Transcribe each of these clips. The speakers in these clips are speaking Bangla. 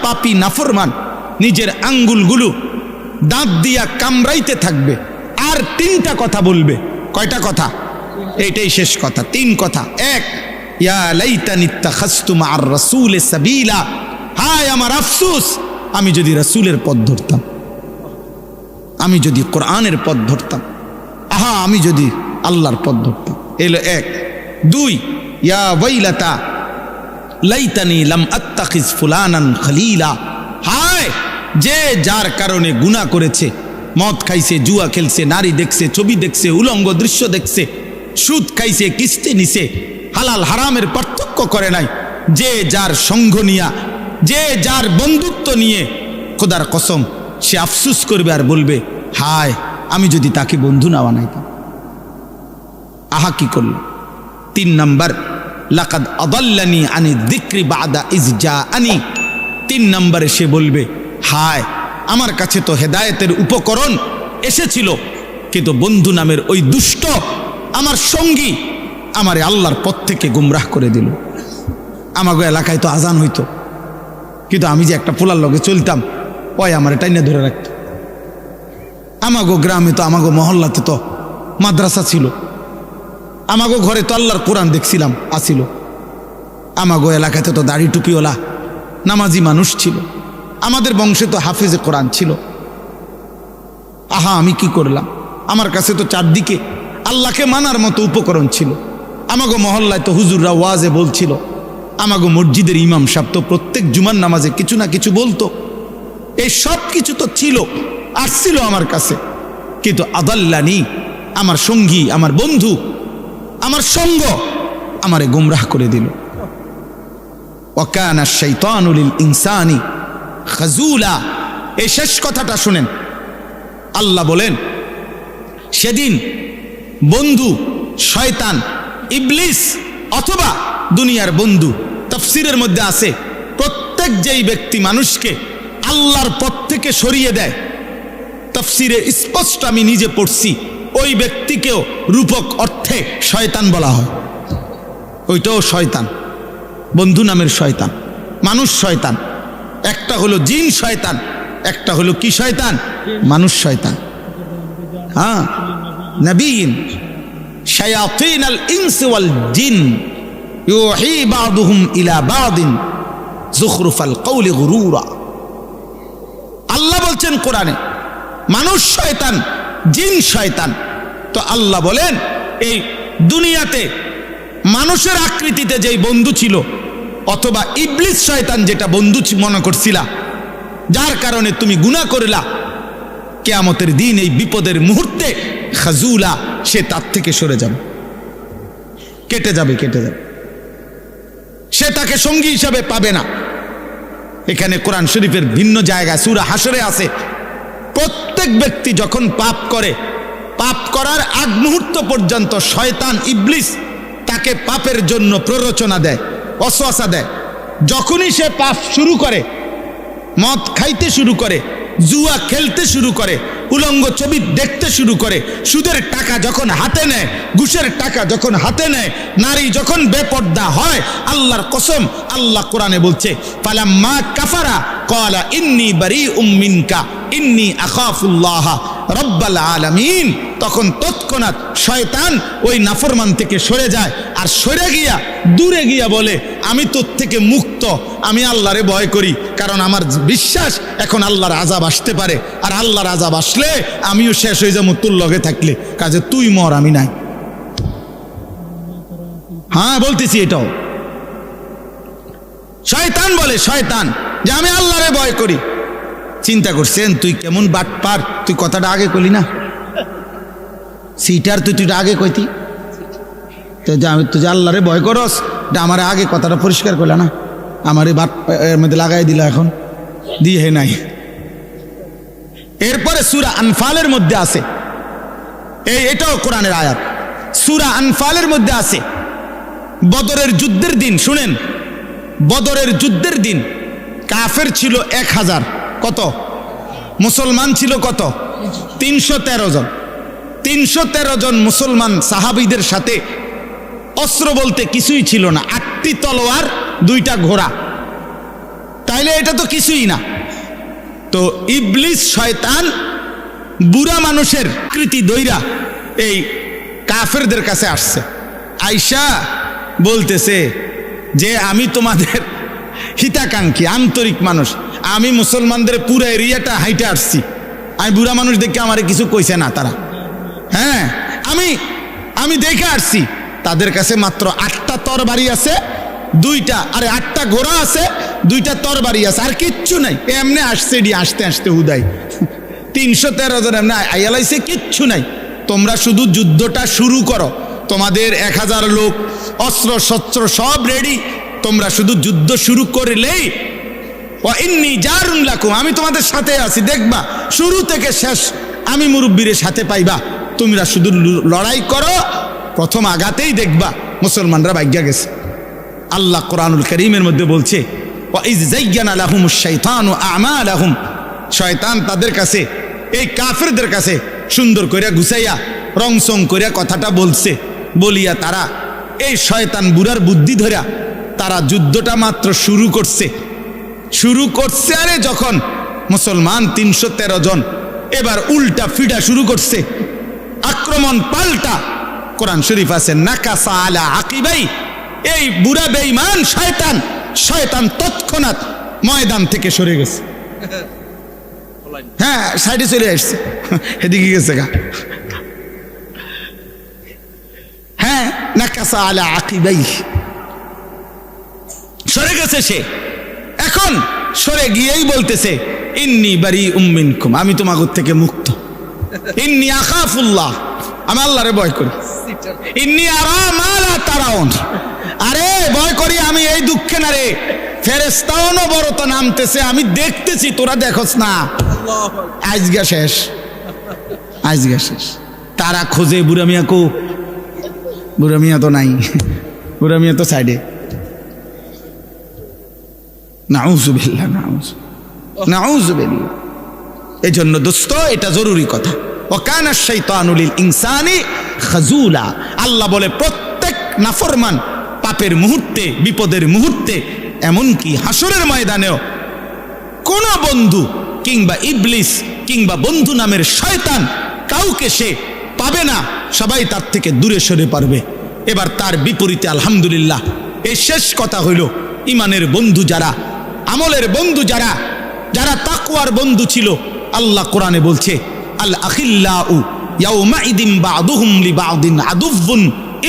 পাপী নাফরমান নিজের আঙ্গুলগুলো দাঁত দিয়া কামড়াইতে থাকবে আর তিনটা কথা বলবে। কয়টা কথা? এইটাই শেষ কথা, তিন কথা। এক, ইয়া লাইতানি ইত্তাখাযতু মা'আর রাসূলি সাবিলা, হায় আমার আফসোস আমি যদি রাসূলের পথ ধরতাম, আমি যদি কোরআনের পথ ধরতাম, আহা আমি যদি আল্লাহর পথ ধরতাম। এলো এক। দুই, ইয়া ওয়াইলাতা লাইতানি লাম আত্তাখিজ ফুলানান খলিলা, হায় যে যার কারণে গুনাহ করেছে, মদ খাইছে, জুয়া খেলছে, নারী দেখছে, ছবি দেখছে, উলঙ্গ দৃশ্য দেখছে, সুদ খাইছে, কিস্তি নিছে, হালাল হারামের পার্থক্য করে নাই, যে যার সঙ্গ নিয়া, যে যার বন্ধুত্ব নিয়ে, খোদার কসম সে আফসোস করবে আর বলবে হায় আমি যদি তাকে বন্ধু না বানাইতাম। আহা কি করল? তিন নাম্বার, লাকাদ আদাল্লানি আনি যিকরি বাদা ইজ জাআনি, তিন নম্বরে সে বলবে হায় আমার কাছে তো হেদায়েতের উপকরণ এসেছিল, কিন্তু বন্ধু নামের ওই দুষ্ট আমার সঙ্গী আমারে আল্লাহর পথ থেকে গুমরাহ করে দিল। আমাগো এলাকায় তো আজান হইতো, কিন্তু আমি যে একটা পোলার লগে চলতাম ওই আমার টাইনে ধরে রাখত। আমাগো গ্রামে তো, আমাগো মহল্লাতে তো মাদ্রাসা ছিল, আমাগো ঘরে তো আল্লাহর কোরআন দেখছিলাম আসিল, আমাগো এলাকাতে তো দাড়ি টুপিওয়ালা নামাজি মানুষ ছিল, আমাদের বংশে তো হাফেজে কোরআন ছিল। আহা আমি কি করলাম? আমার কাছে তো চারদিকে আল্লাহকে মানার মতো উপকরণ ছিল। আমাগো মহল্লায় তো হুজুররা ওয়াজে বলছিল, আমাগো মসজিদের ইমাম সাহেব তো প্রত্যেক জুমার নামাজে কিছু না কিছু বলতো। এই সব কিছু তো ছিল, আসছিল আমার কাছে, কিন্তু আদাল্লানি আমার সঙ্গী, আমার বন্ধু, আমার সঙ্গ আমারে গুমরাহ করে দিল। ওয়াকানা শাইতানু লিল ইনসানি খাজুলা। এই শেষ কথাটা শুনেন, আল্লাহ বলেন সেদিন বন্ধু শয়তান, ইবলিস অথবা দুনিয়ার বন্ধু, তাফসীরের মধ্যে আছে প্রত্যেক যেই ব্যক্তি মানুষকে আল্লাহর পথ থেকে সরিয়ে দেয়, তাফসীরে স্পষ্ট আমি নিজে পড়ছি, ওই ব্যক্তিকেও রূপক অর্থে শয়তান বলা হয়। ওইটাও শয়তান, বন্ধু নামের শয়তান, মানুষ শয়তান। একটা হলো জিন শয়তান, একটা হলো কি শয়তান? মানুষ শয়তান। হ্যাঁ, নবীন শায়াতিন আল ইনস ওয়াল জিন ইউহি বা'দুহুম ইলা বা'দিন যুখরুফাল কওলি গুরুরা। আল্লাহ বলছেন কোরআনে মানুষ শয়তান, জিন শয়তান। তো আল্লাহ বলেন এই দুনিয়াতে মানুষের আকৃতিতে যেই বন্ধু ছিল, অথবা ইবলিস শয়তান যেটা বন্ধু মনে করছিলা, যার কারণে তুমি গুনাহ করলা, কিয়ামতের দিন এই বিপদের মুহূর্তে খাজুলা সে তার থেকে সরে যাবে, কেটে যাবে, কেটে যাবে, সে তাকে সঙ্গী হিসাবে পাবে না। এখানে কোরআন শরীফের ভিন্ন জায়গায় সূরা হাশরে আছে, প্রত্যেক ব্যক্তি যখন পাপ করে, পাপ করার আগ মুহূর্ত পর্যন্ত শয়তান ইবলিস তাকে পাপের জন্য প্ররোচনা দেয়, ওয়াসওয়াসা দেয়। যখনই সে পাপ শুরু করে, মদ খাইতে শুরু করে, জুয়া খেলতে শুরু করে, উলঙ্গ ছবি দেখতে শুরু করে, সুদের টাকা যখন হাতে নেয়, ঘুষের টাকা যখন হাতে নেয়, নারী যখন বেপর্দা হয়, আল্লাহর কসম আল্লাহ কোরআনে বলছে ফালাম্মা কাফারা ক্বালা ইন্নী বারীউম মিনকা ইন্নী আখাফুল্লাহ রব্বাল আলামিন। তখন তৎক্ষণাৎ শয়তান ওই নাফরমান থেকে সরে যায়, আর সরে গিয়া দূরে গিয়া বলে আমি তোর থেকে মুক্ত, আমি আল্লাহরে ভয় করি, কারণ আমার বিশ্বাস এখন আল্লাহর আযাব আসতে পারে, আর আল্লাহর আযাব আসলে আমিও শেষ হয়ে যাবো তোর লগে থাকলে, কাজে তুই মর আমি নাই। হ্যাঁ বলতেছি, এটাও শয়তান বলে, শয়তান যে আমি আল্লাহরে ভয় করি। চিন্তা করছেন তুই কেমন বাটপার? তুই কথাটা আগে কইলি না, সিটার তুই আগে কইতি তো, যে আমি তুই যে আল্লাহরে ভয় করস, আমার আগে কথাটা পরিষ্কার করলে না, আমার এই বাট এর মধ্যে লাগাই দিল, এখন দিয়ে নাই। এরপরে সূরা আনফালের মধ্যে আছে, এটাও কোরআনের আয়াত, সূরা আনফালের মধ্যে আছে বদরের যুদ্ধের দিন। শুনেন, বদরের যুদ্ধের দিন কাফের ছিল 1000, কত? মুসলমান ছিল কত? 313 জন। 313 জন মুসলমান সাহাবীদের সাথে অস্ত্র বলতে কিছুই ছিল না, 8টি তলোয়ার, 2টা ঘোড়া। তাইলে এটা তো কিছুই না। তো ইবলিস শয়তান বুড়া মানুষের কৃতি দইরা এই কাফেরদের কাছে আসছে, আইসা বলতেছে যে আমি তোমাদের হিতাকাঙ্ক্ষী আন্তরিক মানুষ, আমি মুসলমানদের পুরো এরিয়াটা হাইটে আসছি, আমি বুড়া মানুষ দেখে আমারে কিছু কইছে না তারা। হ্যাঁ, আমি দেখে আসছি তাদের কাছে মাত্র 8টা তরবারি আছে, 8টা ঘোড়া আছে, 2টা তরবারি আছে, আর কিচ্ছু নাই। এমনি আসছে আসতে আসতে হুদাই 313 জন এমনি আইয়ালাইছে, কিচ্ছু নাই। তোমরা শুধু যুদ্ধটা শুরু করো, তোমাদের 1000 লোক অস্ত্র শস্ত্র সব রেডি, তোমরা শুধু যুদ্ধ শুরু করলেই ইন্নী জারুন লাকুম, আমি তোমাদের সাথে আছি, দেখবা শুরু থেকে শেষ আমি মুরব্বীর সাথে পাইবা। তোমরা শুধু লড়াই করো, প্রথম আঘাতেই দেখবা মুসলমানরা ভাগ্যা গেছে। আল্লাহ কোরআনুল কারীমের মধ্যে বলছে ওয়াইজ যায়্যানা লাহুমুশ শাইতানু আমালাহুম, শয়তান তাদের কাছে এই কাফেরদের কাছে সুন্দর কইরা গুছাইয়া রংসং কইরা কথাটা বলছে, বলিয়া তারা এই শয়তান বুড়ার বুদ্ধি ধরা তারা যুদ্ধটা মাত্র শুরু করছে। আরে যখন মুসলমান 313 জন এবার উল্টা ফিডা শুরু করছে, আক্রমণ পাল্টা। কোরআন শরীফ আছে নাকাসা আলা আকিবাই, এই বুড়া বেঈমান শয়তান তৎক্ষণাৎ ময়দান থেকে সরে গেছে। হ্যাঁ, সাইডে চলে আসছে, এদিকে গেছে গা। হ্যাঁ, নাকাসা আলা আকিবাই, সরে গেছে সে। এখন সরে গিয়েই বলতেছে ইন্নী বারিউম মিনকুম, আমি তোমাদের থেকে মুক্ত। ইন্নী আখাফুল্লাহ, আমি আল্লাহরে ভয় করি। ইন্নী আরা মা লা তারাউন, আরে ভয় করি আমি এই দুঃখে না রে, ফেরেশতাও অনবরত নামতেছে, আমি দেখতেছি, তোরা দেখোস না। আজগা শেষ। তারা খোঁজে বুড়া মিয়া কো, বুড়া মিয়া তো নাই, বুড়া মিয়া তো সাইডে। নাউযুবিল্লাহ, নাউযুবিল্লাহ। এই জন্য দোস্ত, এটা জরুরি কথা। ওয়াকানা শাইতানু লিল ইনসানি খাজুলা, আল্লাহ বলে প্রত্যেক নাফরমান পাপের মুহূর্তে, বিপদের মুহূর্তে, এমনকি হাসরের ময়দানেও কোন বন্ধু কিংবা ইবলিস কিংবা বন্ধু নামের শয়তান কাউকে সে পাবে না, সবাই তার থেকে দূরে সরে পারবে। এবার তার বিপরীতে আলহামদুলিল্লাহ এই শেষ কথা হইল, ইমানের বন্ধু যারা, আমলের বন্ধু যারা, যারা তাকওয়ার বন্ধু ছিল, আল্লাহ কোরআনে বলছে আল আখিল্লাউ ইয়াউমাইদিন বা'দুহুম লিবা'দিন আদুউন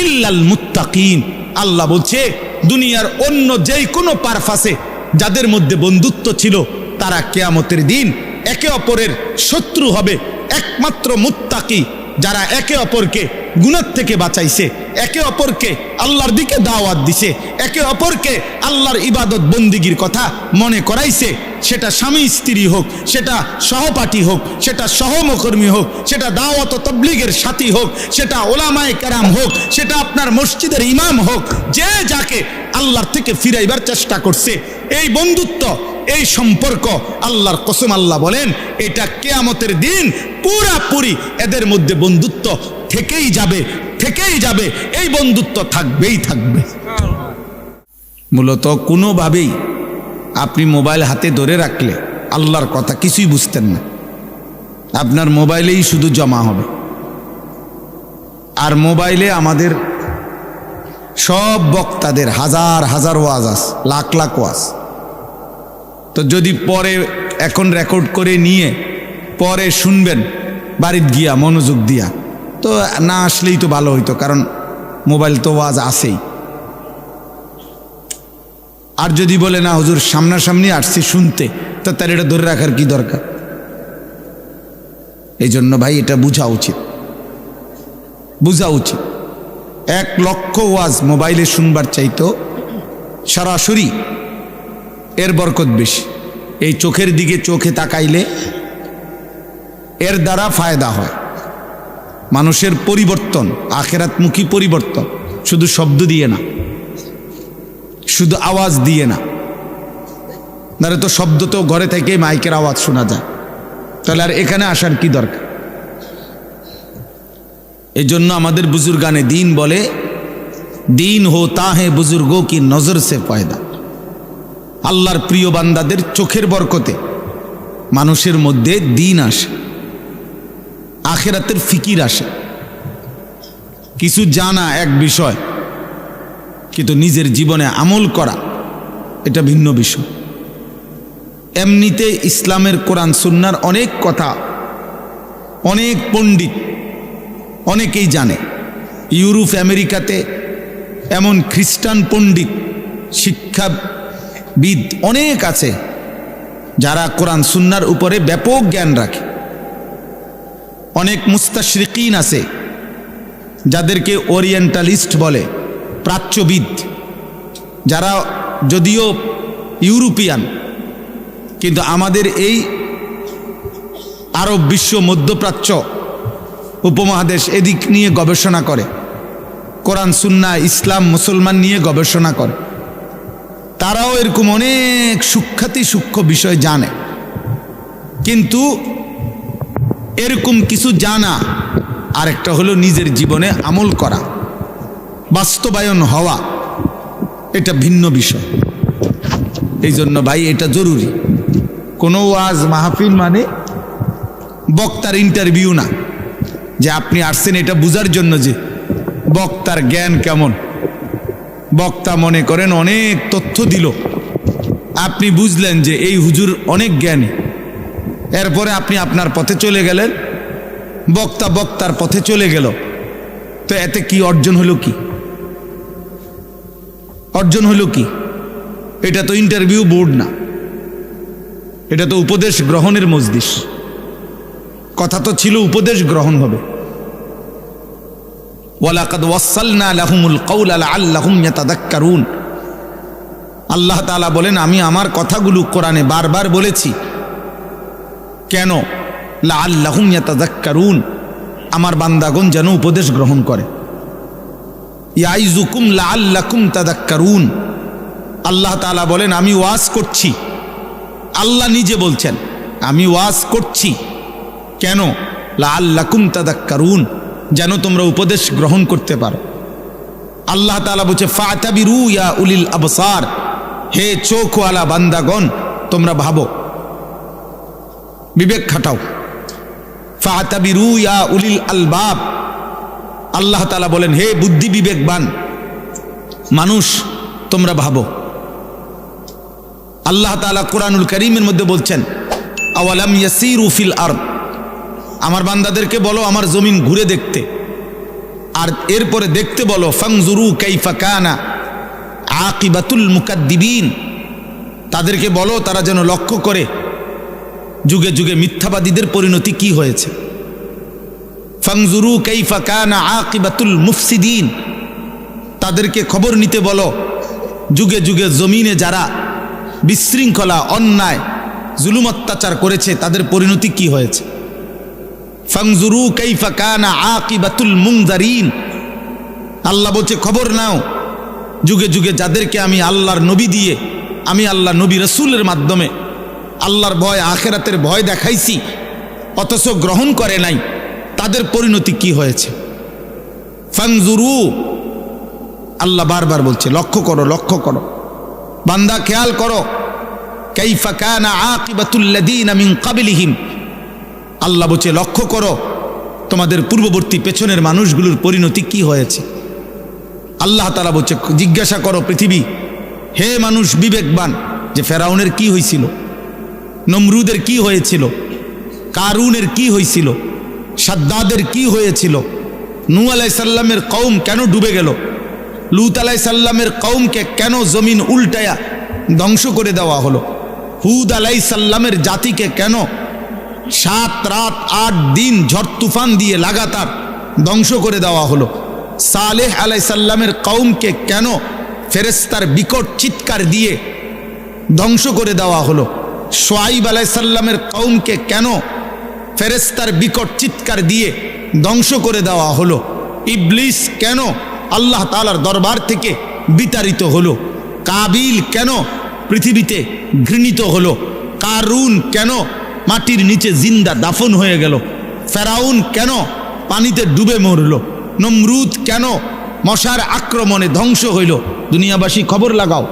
ইল্লাল মুত্তাকিন। আল্লাহ বলছে দুনিয়ার অন্য যেই কোনো পারফাসে যাদের মধ্যে বন্ধুত্ব ছিল, তারা কিয়ামতের দিন একে অপরের শত্রু হবে। একমাত্র মুত্তাকি, যারা একে অপরকে গুনাহ থেকে বাঁচাইছে, একে অপরকে আল্লাহর দিকে দাওয়াত দিছে, একে অপরকে আল্লাহর ইবাদত বন্দিগির কথা মনে করাইছে, সেটা স্বামী স্ত্রী হোক, সেটা সহপাঠী হোক, সেটা সহমকর্মী হোক, সেটা দাওয়াত ও তাবলীগের সাথী হোক, সেটা ওলামায়ে কেরাম হোক, সেটা আপনার মসজিদের ইমাম হোক, যে যাকে আল্লাহর থেকে ফিরাইবার চেষ্টা করছে, এই বন্ধুত্ব, এই সম্পর্ক, আল্লাহর কসম আল্লাহ বলেন এটা কিয়ামতের দিন পুরাপুরি এদের মধ্যে বন্ধুত্ব থেকেই যাবে, এই বন্ধুত্ব থাকবে। মূলত কোনোভাবেই আপনি মোবাইল হাতে ধরে রাখলে আল্লাহর কথা কিছুই বুঝতেন না, আপনার মোবাইলেই শুধু জমা হবে। আর মোবাইলে আমাদের সব বক্তাদের হাজার ওয়াজ আছে, লাখ ওয়াজ। তো যদি পরে এখন রেকর্ড করে নিয়ে পরে শুনবেন বাড়িতে গিয়া মনোযোগ দিয়া, তো না আসলেই তো ভালো হইতো, কারণ মোবাইল তো ওয়াজ আছেই। আর যদি বলে না হুজুর সামনাসামনি আসছি শুনতে, তো তার এটা ধরে রাখার কি দরকার? এই জন্য ভাই এটা বোঝা উচিত। 1 লক্ষ ওয়াজ মোবাইলে শুনবার চাইতো সরাসরি এর বরকত বেশি। এই চোখের দিকে চোখে তাকাইলে এর দ্বারা ফায়দা হয়, মানুষের পরিবর্তন, আখেরাতমুখী পরিবর্তন, শুধু শব্দ দিয়ে না, শুধু আওয়াজ দিয়ে না। নারে তো শব্দ তো ঘরে থেকে মাইকের আওয়াজ শোনা যায়, তাহলে আর এখানে আসার কি দরকার? এই জন্য আমাদের বুজুর্গানে দিন বলে, দিন হোতা হে বুজুর্গো কি নজর সে পয়দা। আল্লাহর প্রিয় বান্দাদের চোখের বরকতে মানুষের মধ্যে দিন আসে, আখিরাতের ফিকির আসে। কিছু জানা এক বিষয়, কিন্তু নিজের জীবনে আমল করা এটা ভিন্ন বিষয়। এমনিতে ইসলামের কোরআন সুন্নাহর অনেক কথা অনেক পণ্ডিত অনেকেই জানে। ইউরোপ আমেরিকাতে এমন খ্রিস্টান পণ্ডিত শিক্ষাবিদ অনেক আছে যারা কোরআন সুন্নাহর উপরে ব্যাপক জ্ঞান রাখে। অনেক মুস্তাশরিকিন আছে যাদেরকে ওরিয়েন্টালিস্ট বলে, প্রাচ্যবিদ, যারা যদিও ইউরোপিয়ান কিন্তু আমাদের এই আরব বিশ্ব, মধ্যপ্রাচ্য উপমহাদেশ এদিক নিয়ে গবেষণা করে, কোরআন সুন্নাহ ইসলাম মুসলমান নিয়ে গবেষণা করে। তারাও এরকম অনেক সূক্ষ্ম বিষয় জানে, কিন্তু এরকম কিছু জানা আরেকটা হলো নিজের জীবনে আমল করা, বাস্তবায়ন হওয়া, এটা ভিন্ন বিষয়। এই জন্য ভাই এটা জরুরি। কোনো ওয়াজ মাহফিল মানে বক্তার ইন্টারভিউ না, যে আপনি আসছেন এটা বুঝার জন্য যে বক্তার জ্ঞান কেমন। বক্তা মনে করেন অনেক তথ্য দিল, আপনি বুঝলেন যে এই হুজুর অনেক জ্ঞানী, এরপরে আপনি আপনার পথে চলে গেলেন, বক্তা বক্তার পথে চলে গেল, তো এতে কি অর্জন হলো? কি অর্জন হলো? কি? এটা তো ইন্টারভিউ বোর্ড না, এটা তো উপদেশ গ্রহণের মজলিস। কথা তো ছিল উপদেশ গ্রহণ হবে। ওয়ালাকাদ ওয়াসালনা লাহুমুল কাওলা লাআল্লাহুম ইয়াতাযাক্কারুন। আল্লাহ তাআলা বলেন, আমি আমার কথাগুলো কোরআনে বারবার বলেছি। কেন? লাআল্লাহুম ইয়াতাযাক্কারুন, আমার বান্দাগণ যেন উপদেশ গ্রহণ করে। ইয়াইযুকুম লাআল্লাকুম তাযাক্কারুন। আল্লাহ তাআলা বলেন, আমি ওয়াজ করছি। আল্লাহ নিজে বলছেন, আমি ওয়াজ করছি। কেন? লাআল্লাকুম তাযাক্কারুন, যেন তোমরা উপদেশ গ্রহণ করতে পারো। আল্লাহ তাআলা বলছে, ফাতাবিরু ইয়া উলিল আবসার, হে চোখওয়ালা বান্দাগণ তোমরা ভাবো, বিবেক খাটাও। ফাতাবিরু ইয়া উলিল আলবাব, আল্লাহ তাআলা বলেন, হে বুদ্ধি বিবেকবান মানুষ তোমরা ভাবো। আল্লাহ তাআলা কুরআনুল কারীমের মধ্যে বলছেন, আওয়ালাম ইয়াসিরু ফিল আরদ, আমার বান্দাদেরকে বলো আমার জমিন ঘুরে দেখতে, আর এরপরে দেখতে বলো ফানজুরু কাইফা কানা আকিবাতুল মুকাদ্দিবিন, তাদেরকে বলো তারা যেন লক্ষ্য করে যুগে যুগে মিথ্যাবাদীদের পরিণতি কি হয়েছে। ফানজুরু কাইফা কানা আকিবাতুল মুফসিদিন, তাদেরকে খবর নিতে বলো যুগে যুগে জমিনে যারা বিশৃঙ্খলা, অন্যায়, জুলুম অত্যাচার করেছে তাদের পরিণতি কি হয়েছে। ফানজুরু কাইফা কানা আকিবাতুল মুনজারিন, আল্লাহ বলছে খবর নাও যুগে যুগে যাদেরকে আমি আল্লাহর নবী দিয়ে, আমি আল্লাহ নবী রাসূলের মাধ্যমে আল্লাহর ভয়, আখিরাতের ভয় দেখাইছি, অথচ গ্রহণ করে নাই, তাদের পরিণতি কি হয়েছে। ফানজুরু, আল্লাহ বারবার বলছে লক্ষ্য করো, লক্ষ্য করো বান্দা, খেয়াল করো। কাইফা কানা আকিবাতুল লাযীনা মিন ক্বাবলিহিম, আল্লাহ বলছে লক্ষ্য করো তোমাদের পূর্ববর্তী পেছনের মানুষগুলোর পরিণতি কি হয়েছে। আল্লাহ তাআলা বলছে জিজ্ঞাসা করো পৃথিবী, হে মানুষ বিবেকবান, যে ফেরাউনের কি হয়েছিল, নমরুদের কি হয়েছিল, কারুনের কি হয়েছিল, সাদ্দাদের কি হয়েছিল, নূহ আলাইহিস সালামের কওম কেন ডুবে গেল, লূত আলাইহিস সালামের কওমকে কেন জমিন উল্টায়া ধ্বংস করে দেওয়া হলো, হুদ আলাইহিস সালামের জাতিকে কেন 7 রাত 8 দিন ঝড় তুফান দিয়ে লাগাতার ধ্বংস করে দেওয়া হলো, সালেহ আলাইহিস সালামের কওমকে কেন ফেরেশতার বিকট চিৎকার দিয়ে ধ্বংস করে দেওয়া হলো, শুআইব আলাইহিস সালামের কওমকে কেন ফেরেশতার বিকট চিৎকার দিয়ে ধ্বংস করে দেওয়া হলো, ইবলিস কেন আল্লাহ তাআলার দরবার থেকে বিতাড়িত হলো, কাবিল কেন পৃথিবীতে ঘৃণিত হলো, কারুন কেন মাটির নিচে জিন্দা দাফন হয়ে গেল, ফেরাউন কেন পানিতে ডুবে মরল, নমরুদ কেন মশার আক্রমণে ধ্বংস হইল। দুনিয়াবাসী খবর লাগাও,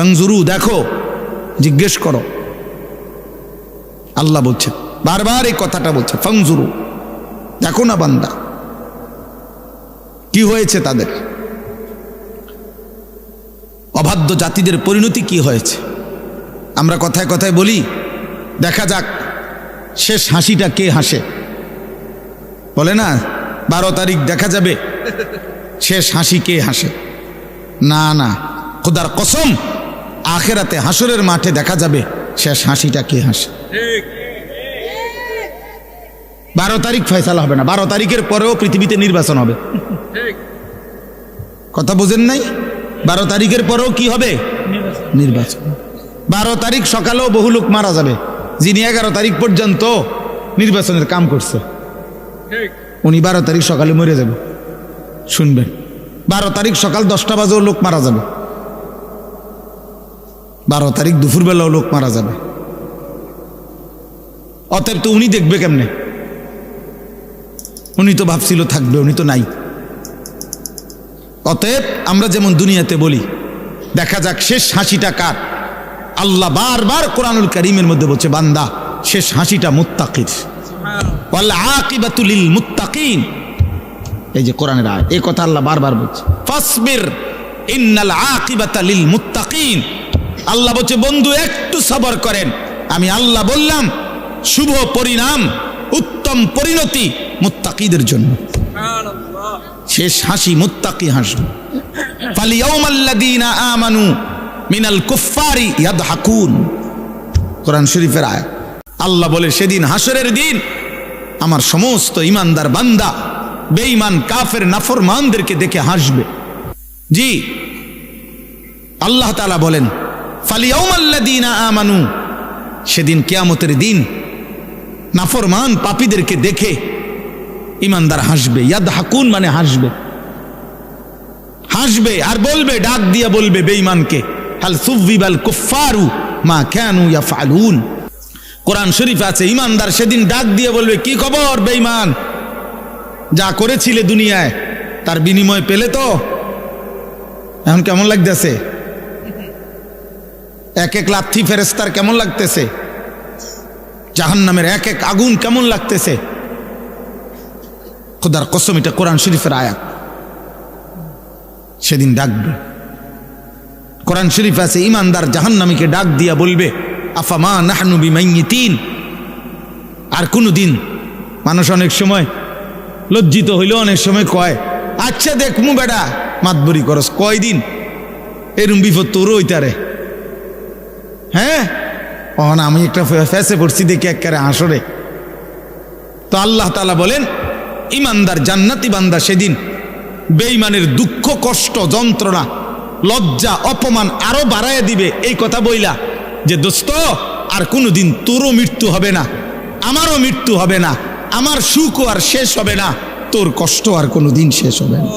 ফানজুরু, দেখো, জিজ্ঞেস করো। আল্লাহ বলছেন, বারবার এই কথাটা বলছে, ফানজুরু, দেখো না বান্দা কি হয়েছে তাদের, অবাধ্য জাতিদের পরিণতি কি হয়েছে। আমরা কথায় কথায় বলি, দেখা যাক শেষ হাসিটা কে হাসে, বলে না 12 তারিখ দেখা যাবে শেষ হাসি কে হাসে। না না, খোদার কসম, আখেরাতে হাসরের মাঠে দেখা যাবে শেষ হাসিটা কে হাসে। 12 তারিখ ফয়সালা হবে না, 12 তারিখের পরেও পৃথিবীতে নির্বাচন হবে। কথা বোঝেন নাই? 12 তারিখের পরেও কি হবে? নির্বাচন। 12 তারিখ সকালেও বহু লোক মারা যাবে, যিনি 11 তারিখ পর্যন্ত নির্বাচনের কাম করছে, উনি 12 তারিখ সকালে মরে যাবে। শুনবেন, 12 তারিখ সকাল 10টা বাজেও লোক মারা যাবে, 12 তারিখ দুপুরবেলাও লোক মারা যাবে। অতএব তো উনি দেখবে কেমনে? উনি তো ভাবছিল থাকবে, উনি তো নাই। অতএব আমরা যেমন দুনিয়াতে বলি দেখা যাক শেষ হাসিটা কার, আল্লাহ বারবার কোরআনুল কারীমের মধ্যে বলছে, বান্দা শেষ হাসিটা মুত্তাকির, ওয়াল আকিবাতু লিল মুত্তাকিন। এই যে কোরআনের আয়াত, এই কথা আল্লাহ বারবার বলছে, ফাসবির ইন্নাল আকিবাতা লিল মুত্তাকিন। আল্লাহ বলছে, বন্ধু একটু সবর করেন, আমি আল্লাহ বললাম শুভ পরিণাম, উত্তম পরিণতি মুত্তাকিদের জন্য। শেষ হাসি মুত্তাকি হাসবে। ফালিয়াউমাল্লাযীনা আমানু মিনাল কুফফারি ইয়াদহাকুন, কোরআন শরীফের আয়াত। আল্লাহ বলে, সেদিন হাসরের দিন আমার সমস্ত ইমানদার বান্দা বেঈমান কাফের নাফরমানদেরকে দেখে হাসবে। জি, আল্লাহ তাআলা বলেন, ফালিয়াউমাল্লাযীনা আমানু, সেদিন কিয়ামতের দিন নাফরমান পাপীদেরকে দেখে ইমানদার হাসবে। ইয়াদহাকুন মানে হাসবে, হাসবে আর বলবে, ডাক দিয়া বলবে বেঈমানকে, হাল সুযিবাল কুফফারু মা কানু ইয়াফআলুন। কোরআন শরীফে আছে, ইমানদার সেদিন ডাক দিয়ে বলবে, কি খবর বেঈমান, যা করেছিলে দুনিয়ায় তার বিনিময় পেলে তো? এখন কেমন লাগতেছে? এক এক লাথি ফেরেশতার কেমন লাগতেছে? জাহান্নামের এক এক আগুন কেমন লাগতেছে? খোদার কসম, এটা কোরআন শরীফের আয়াত। সেদিন ডাকবে। কোরআন শরীফ আছে, ইমানদার জাহান্নামীকে ডাক দিয়া বলবে, আফামা নাহনু বিমাইয়িতিন। আর কোনদিন মানুষ অনেক সময় লজ্জিত হইল, অনেক সময় কয়, আচ্ছা দেখমু বেটা, মাতবরি করস, কয়দিন এরম বিপদ তোরও হইতারে। হ্যাঁ, আমি একটা ফেসে পড়ছি দেখি একেবারে হাসরে। তো আল্লাহ তাআলা বলেন, ইমানদার জান্নাতি বান্দা সেদিন বেঈমানের দুঃখ কষ্ট যন্ত্রণা লজ্জা অপমান আরো বাড়ায় দিবে, এই কথা বইলা যে দোস্ত আর কোনোদিন তোরও মৃত্যু হবে না, আমারও মৃত্যু হবে না, আমার সুখও আর শেষ হবে না, তোর কষ্ট আর কোনোদিন শেষ হবে না।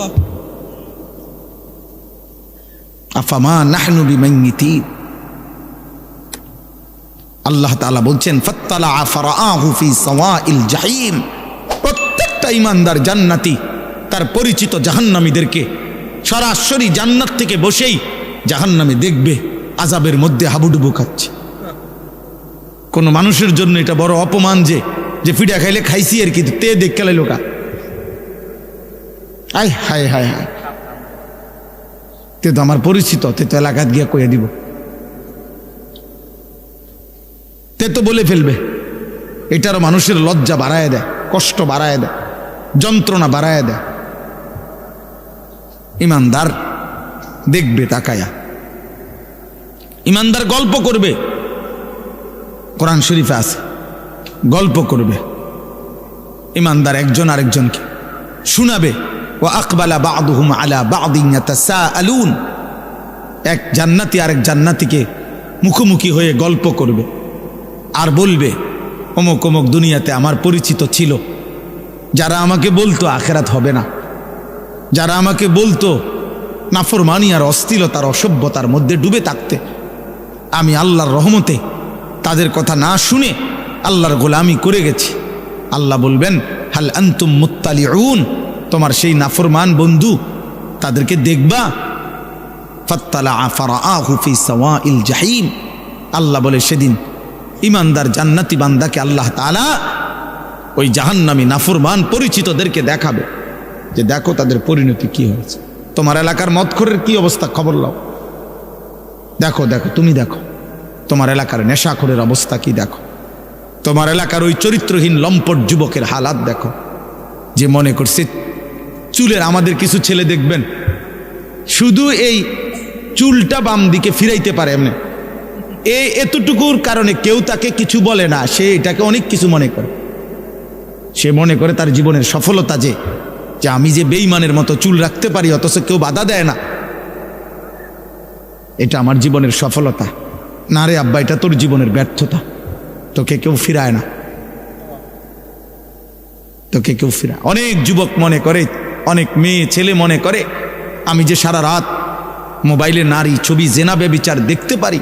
আফামা নাহনু বিমাইয়িতিন। আল্লাহ তাআলা বলছেন, ফাত্তালা ফারাআহু ফি সাওয়াইল জাহিম। প্রত্যেকটা ইমানদার জান্নাতি তার পরিচিত জাহান্নামীদেরকে সরাসরি জান্নাত থেকে বসেই জাহান্নামে দেখবে আযাবের মধ্যে হাবুডুবু খাচ্ছে। কোন মানুষের জন্য এটা বড় অপমান যে ফিডা খাইলে খাইছি আর কি, তে দেখ খেলে লোকা, আয় হায় হায় হায়, তে তো আমার পরিচিত, তে তো এলাকাত গিয়া কইয়া দিব, তে তো বলে ফেলবে। এটারও মানুষের লজ্জা বাড়ায় দেয়, কষ্ট বাড়ায় দেয়, যন্ত্রণা বাড়ায় দেয়। ইমানদার দেখবে তাকায়া, ইমানদার গল্প করবে। কোরআন শরীফে আছে, গল্প করবে ইমানদার একজন আরেকজনকে শোনাবে। ওয়া আকবালা বা'দুহুম আলা বা'দিন ইয়াতাসাআলুন। এক জান্নাতি আরেক জান্নাতিকে মুখোমুখি হয়ে গল্প করবে আর বলবে, অমুক অমুক দুনিয়াতে আমার পরিচিত ছিল, যারা আমাকে বলতো আখেরাত হবে না, যারা আমাকে বলতো নাফরমানি আর অস্থিরতার অসভ্যতার মধ্যে ডুবে থাকতে, আমি আল্লাহর রহমতে তাদের কথা না শুনে আল্লাহর গোলামি করে গেছি। আল্লাহ বলবেন, হাল আনতুম মুত্তালিউন, তোমার সেই নাফরমান বন্ধু তাদেরকে দেখবা? ফাত্তালা ফারাআহু ফি সাওয়াইল জাহিম। আল্লাহ বলে সেদিন ইমানদার জান্নাতি বান্দাকে আল্লাহ তাআলা ওই জাহান্নামী নাফরমান পরিচিতদেরকে দেখাবে যে দেখো তাদের পরিণতি কি হয়েছে। তোমার এলাকার মদখোরের কি অবস্থা খবর লাও, দেখো দেখো তুমি দেখো তোমার এলাকার নেশাখোরের অবস্থা কি দেখো, তোমার এলাকার ওই চরিত্রহীন লম্পট যুবকের হালাত দেখো, যে মনে করছে চুলের, আমাদের কিছু ছেলে দেখবেন শুধু এই চুলটা বাম দিকে ফিরাইতে পারে এমনি, এই এতটুকুর কারণে কেউ তাকে কিছু বলে না, সে এটাকে অনেক কিছু মনে করে। সে মনে করে তার জীবনের সফলতা যে আমি যে বেঈমানের মতো চুল রাখতে পারি অথচ কেউ বাধা দেয় না, এটা আমার জীবনের সফলতা। না রে আব্বা, এটা তোর জীবনের ব্যর্থতা, তোকে কেউ ফিরায় না, তোকে কেউ ফিরায়। অনেক যুবক মনে করে, অনেক মেয়ে ছেলে মনে করে আমি যে সারা রাত মোবাইলে নারী ছবি জেনা ব্যভিচার দেখতে পারি,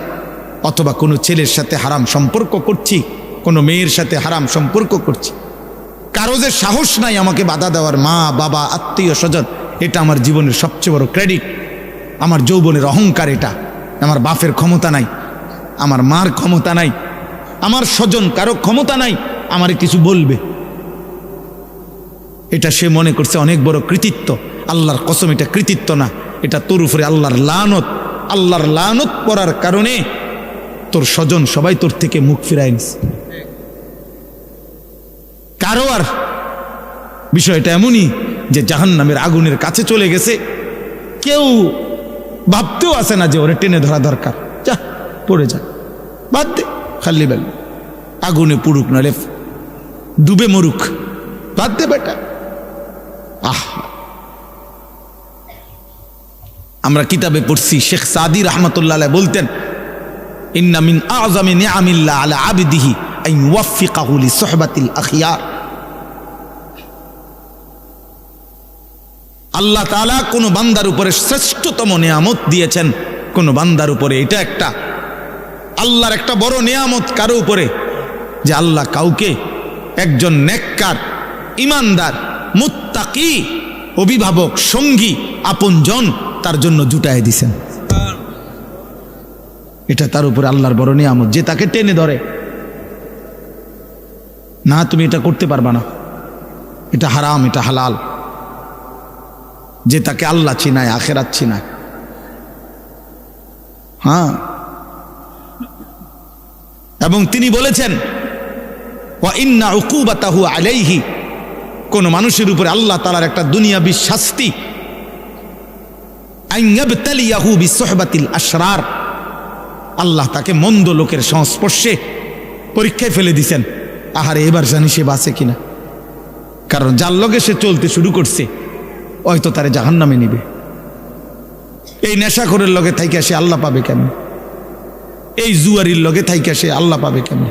অথবা কোনো ছেলের সাথে হারাম সম্পর্ক করছি, কোনো মেয়ের সাথে হারাম সম্পর্ক করছি, কারো যে সাহস নাই আমাকে বাধা দেওয়ার, মা বাবা আত্মীয় স্বজন, এটা আমার জীবনের সবচেয়ে বড় ক্রেডিট, আমার যৌবনের অহংকার এটা। আমার বাপের ক্ষমতা নাই, আমার মার ক্ষমতা নাই, আমার স্বজন কারো ক্ষমতা নাই আমারে কিছু বলবে, এটা সে মনে করছে অনেক বড় কৃতিত্ব। আল্লাহর কসম এটা কৃতিত্ব না, এটা তোর উপরে আল্লাহর লানত। আল্লাহর লানত পড়ার কারণে তোর স্বজন সবাই তোর থেকে মুখ ফিরায় নিছে। কারো আর বিষয়টা এমনই যে জাহান্নামের আগুনের কাছে চলে গেছে, কেউ ভাবতেও আসে না যে ওরে টেনে ধরা দরকার, যা পড়ে যা, বাদ দে, খালি বেল আগুনে পুড়ুক নালে ডুবে মরুক, বাদ দে বেটা। আমরা কিতাবে পড়ছি, শেখ সাদি রহমতুল্লাহ বলতেন, ইন্না মিন আযমি নিআমিল্লাহ আলা আবদিহি আন ইউওয়াফিকাহু লিসুহবাতিল আখিয়ার। আল্লাহ তাআলা কোন বান্দার উপরে শ্রেষ্ঠতম নিয়ামত দিয়েছেন কোন বান্দার উপরে, এটা একটা আল্লাহর একটা বড় নিয়ামত কারো উপরে, যে আল্লাহ কাউকে একজন নেককার, ইমানদার, মুত্তাকি, অভিভাবক, সঙ্গী, আপনজন তার জন্য জুটায় দিছেন। এটা তার উপরে আল্লাহর বড় নিয়ামত, যে তাকে টেনে ধরে না, তুমি এটা করতে পারবা না, এটা হারাম, এটা হালাল, যে তাকে আল্লাহ চিনায়, আখেরাত চিনায়। হ্যাঁ, এবং তিনি বলেছেন ওয়া ইন্না উকুবাতাহু আলাইহি, কোন মানুষের উপরে আল্লাহ তাআলার একটা দুনিয়াবী শাস্তি, আন ইয়াবতালিয়াহু বিসুহবাতিল আশরার, আল্লাহ তাকে মন্দ লোকের সংস্পর্শে পরীক্ষায় ফেলে দিছেন। আহারে এবার জানি সে বাঁচে কিনা, কারণ যার লগে সে চলতে শুরু করছে হয়তো তারে জাহান্নামে নিবে। এই নেশাখোরের লগে থাইকা সে আল্লাহ পাবে কেন? এই জুয়ারির লগে থাইকা সে আল্লাহ পাবে কেন?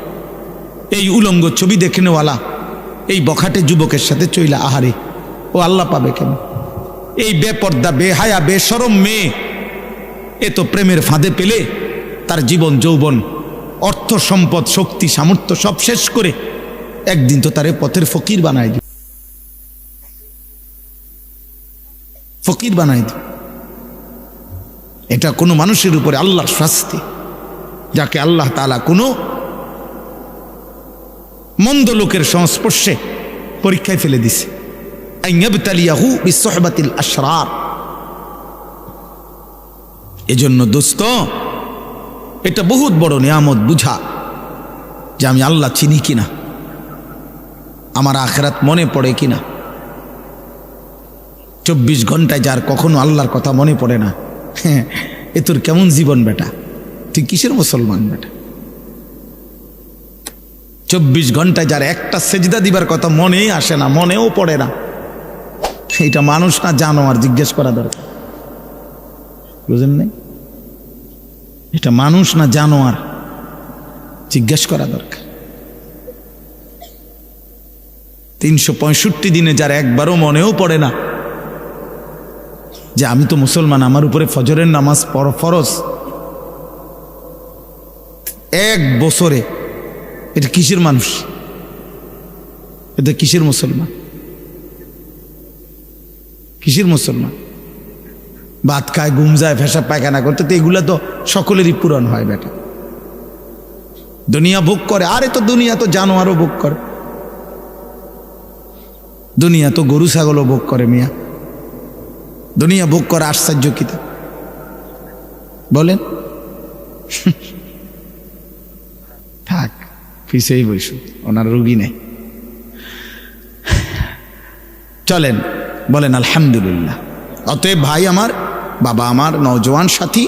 এই উলঙ্গ ছবি দেখে নেওয়ালা এই বখাটে যুবকের সাথে চইলা আহারে ও আল্লাহ পাবে কেন? এই বেপর্দা, বেহায়া, বেশরম মেয়ে এ তো প্রেমের ফাঁদে পেলে তার জীবন, যৌবন, অর্থ সম্পদ, শক্তি, সামর্থ্য সব শেষ করে একদিন তো তারে পথের ফকির বানায় দিবে, ফকির বানায় দিবে। এটা কোনো মানুষের উপরে আল্লাহর শাস্তি, যাকে আল্লাহ তাআলা কোনো মন্দ লোকের সংস্পর্শে পরীক্ষায় ফেলে দিছে। আন ইয়াবতালিয়াহু বিসুহবাতিল আশরার। এজন্য দোস্ত, এটা বহুত বড় নিয়ামত বুঝা যে আমি আল্লাহ চিনি কিনা, আমার আখিরাত মনে পড়ে কিনা। 24 ঘন্টায় যার কখনো আল্লাহর কথা মনে পড়ে না, এ তোর কেমন জীবন বেটা? তুই কিসের মুসলমান বেটা? 24 ঘন্টায় যার একটা সেজদা দিবার কথা মনেই আসে না, মনেও পড়ে না, এটা মানুষ না জানোয়ার? জিজ্ঞেস করা দরকার, বুঝেন নাই? এটা মানুষ না জানোয়ার? জিজ্ঞেস করা দরকার। 365 দিনে যার একবারও মনেও পড়ে না যে আমি তো মুসলমান, আমার উপরে ফজরের নামাজ ফরজ, 1 বছরে, এটা কিসের মানুষ? এটা কিসের মুসলমান? কিসের মুসলমান? ভাত খায়, ঘুম যায়, পেশাব পায়খানা করতে, তো এগুলা তো সকলেরই পূরণ হয় বেটা। দুনিয়া ভোগ করে, আরে তো দুনিয়া তো জানোয়ারও ভোগ করে, দুনিয়া তো গরু ছাগলও ভোগ করে মিয়া। দুনিয়া ভোগ করে আশ্চর্য কিতা বলেন? থাক, পিছেই বসু, ওনার রুগী নেই। চলেন বলেন আলহামদুলিল্লাহ। অতএব ভাই আমার, বাবা আমার, নওজোয়ান সাথী,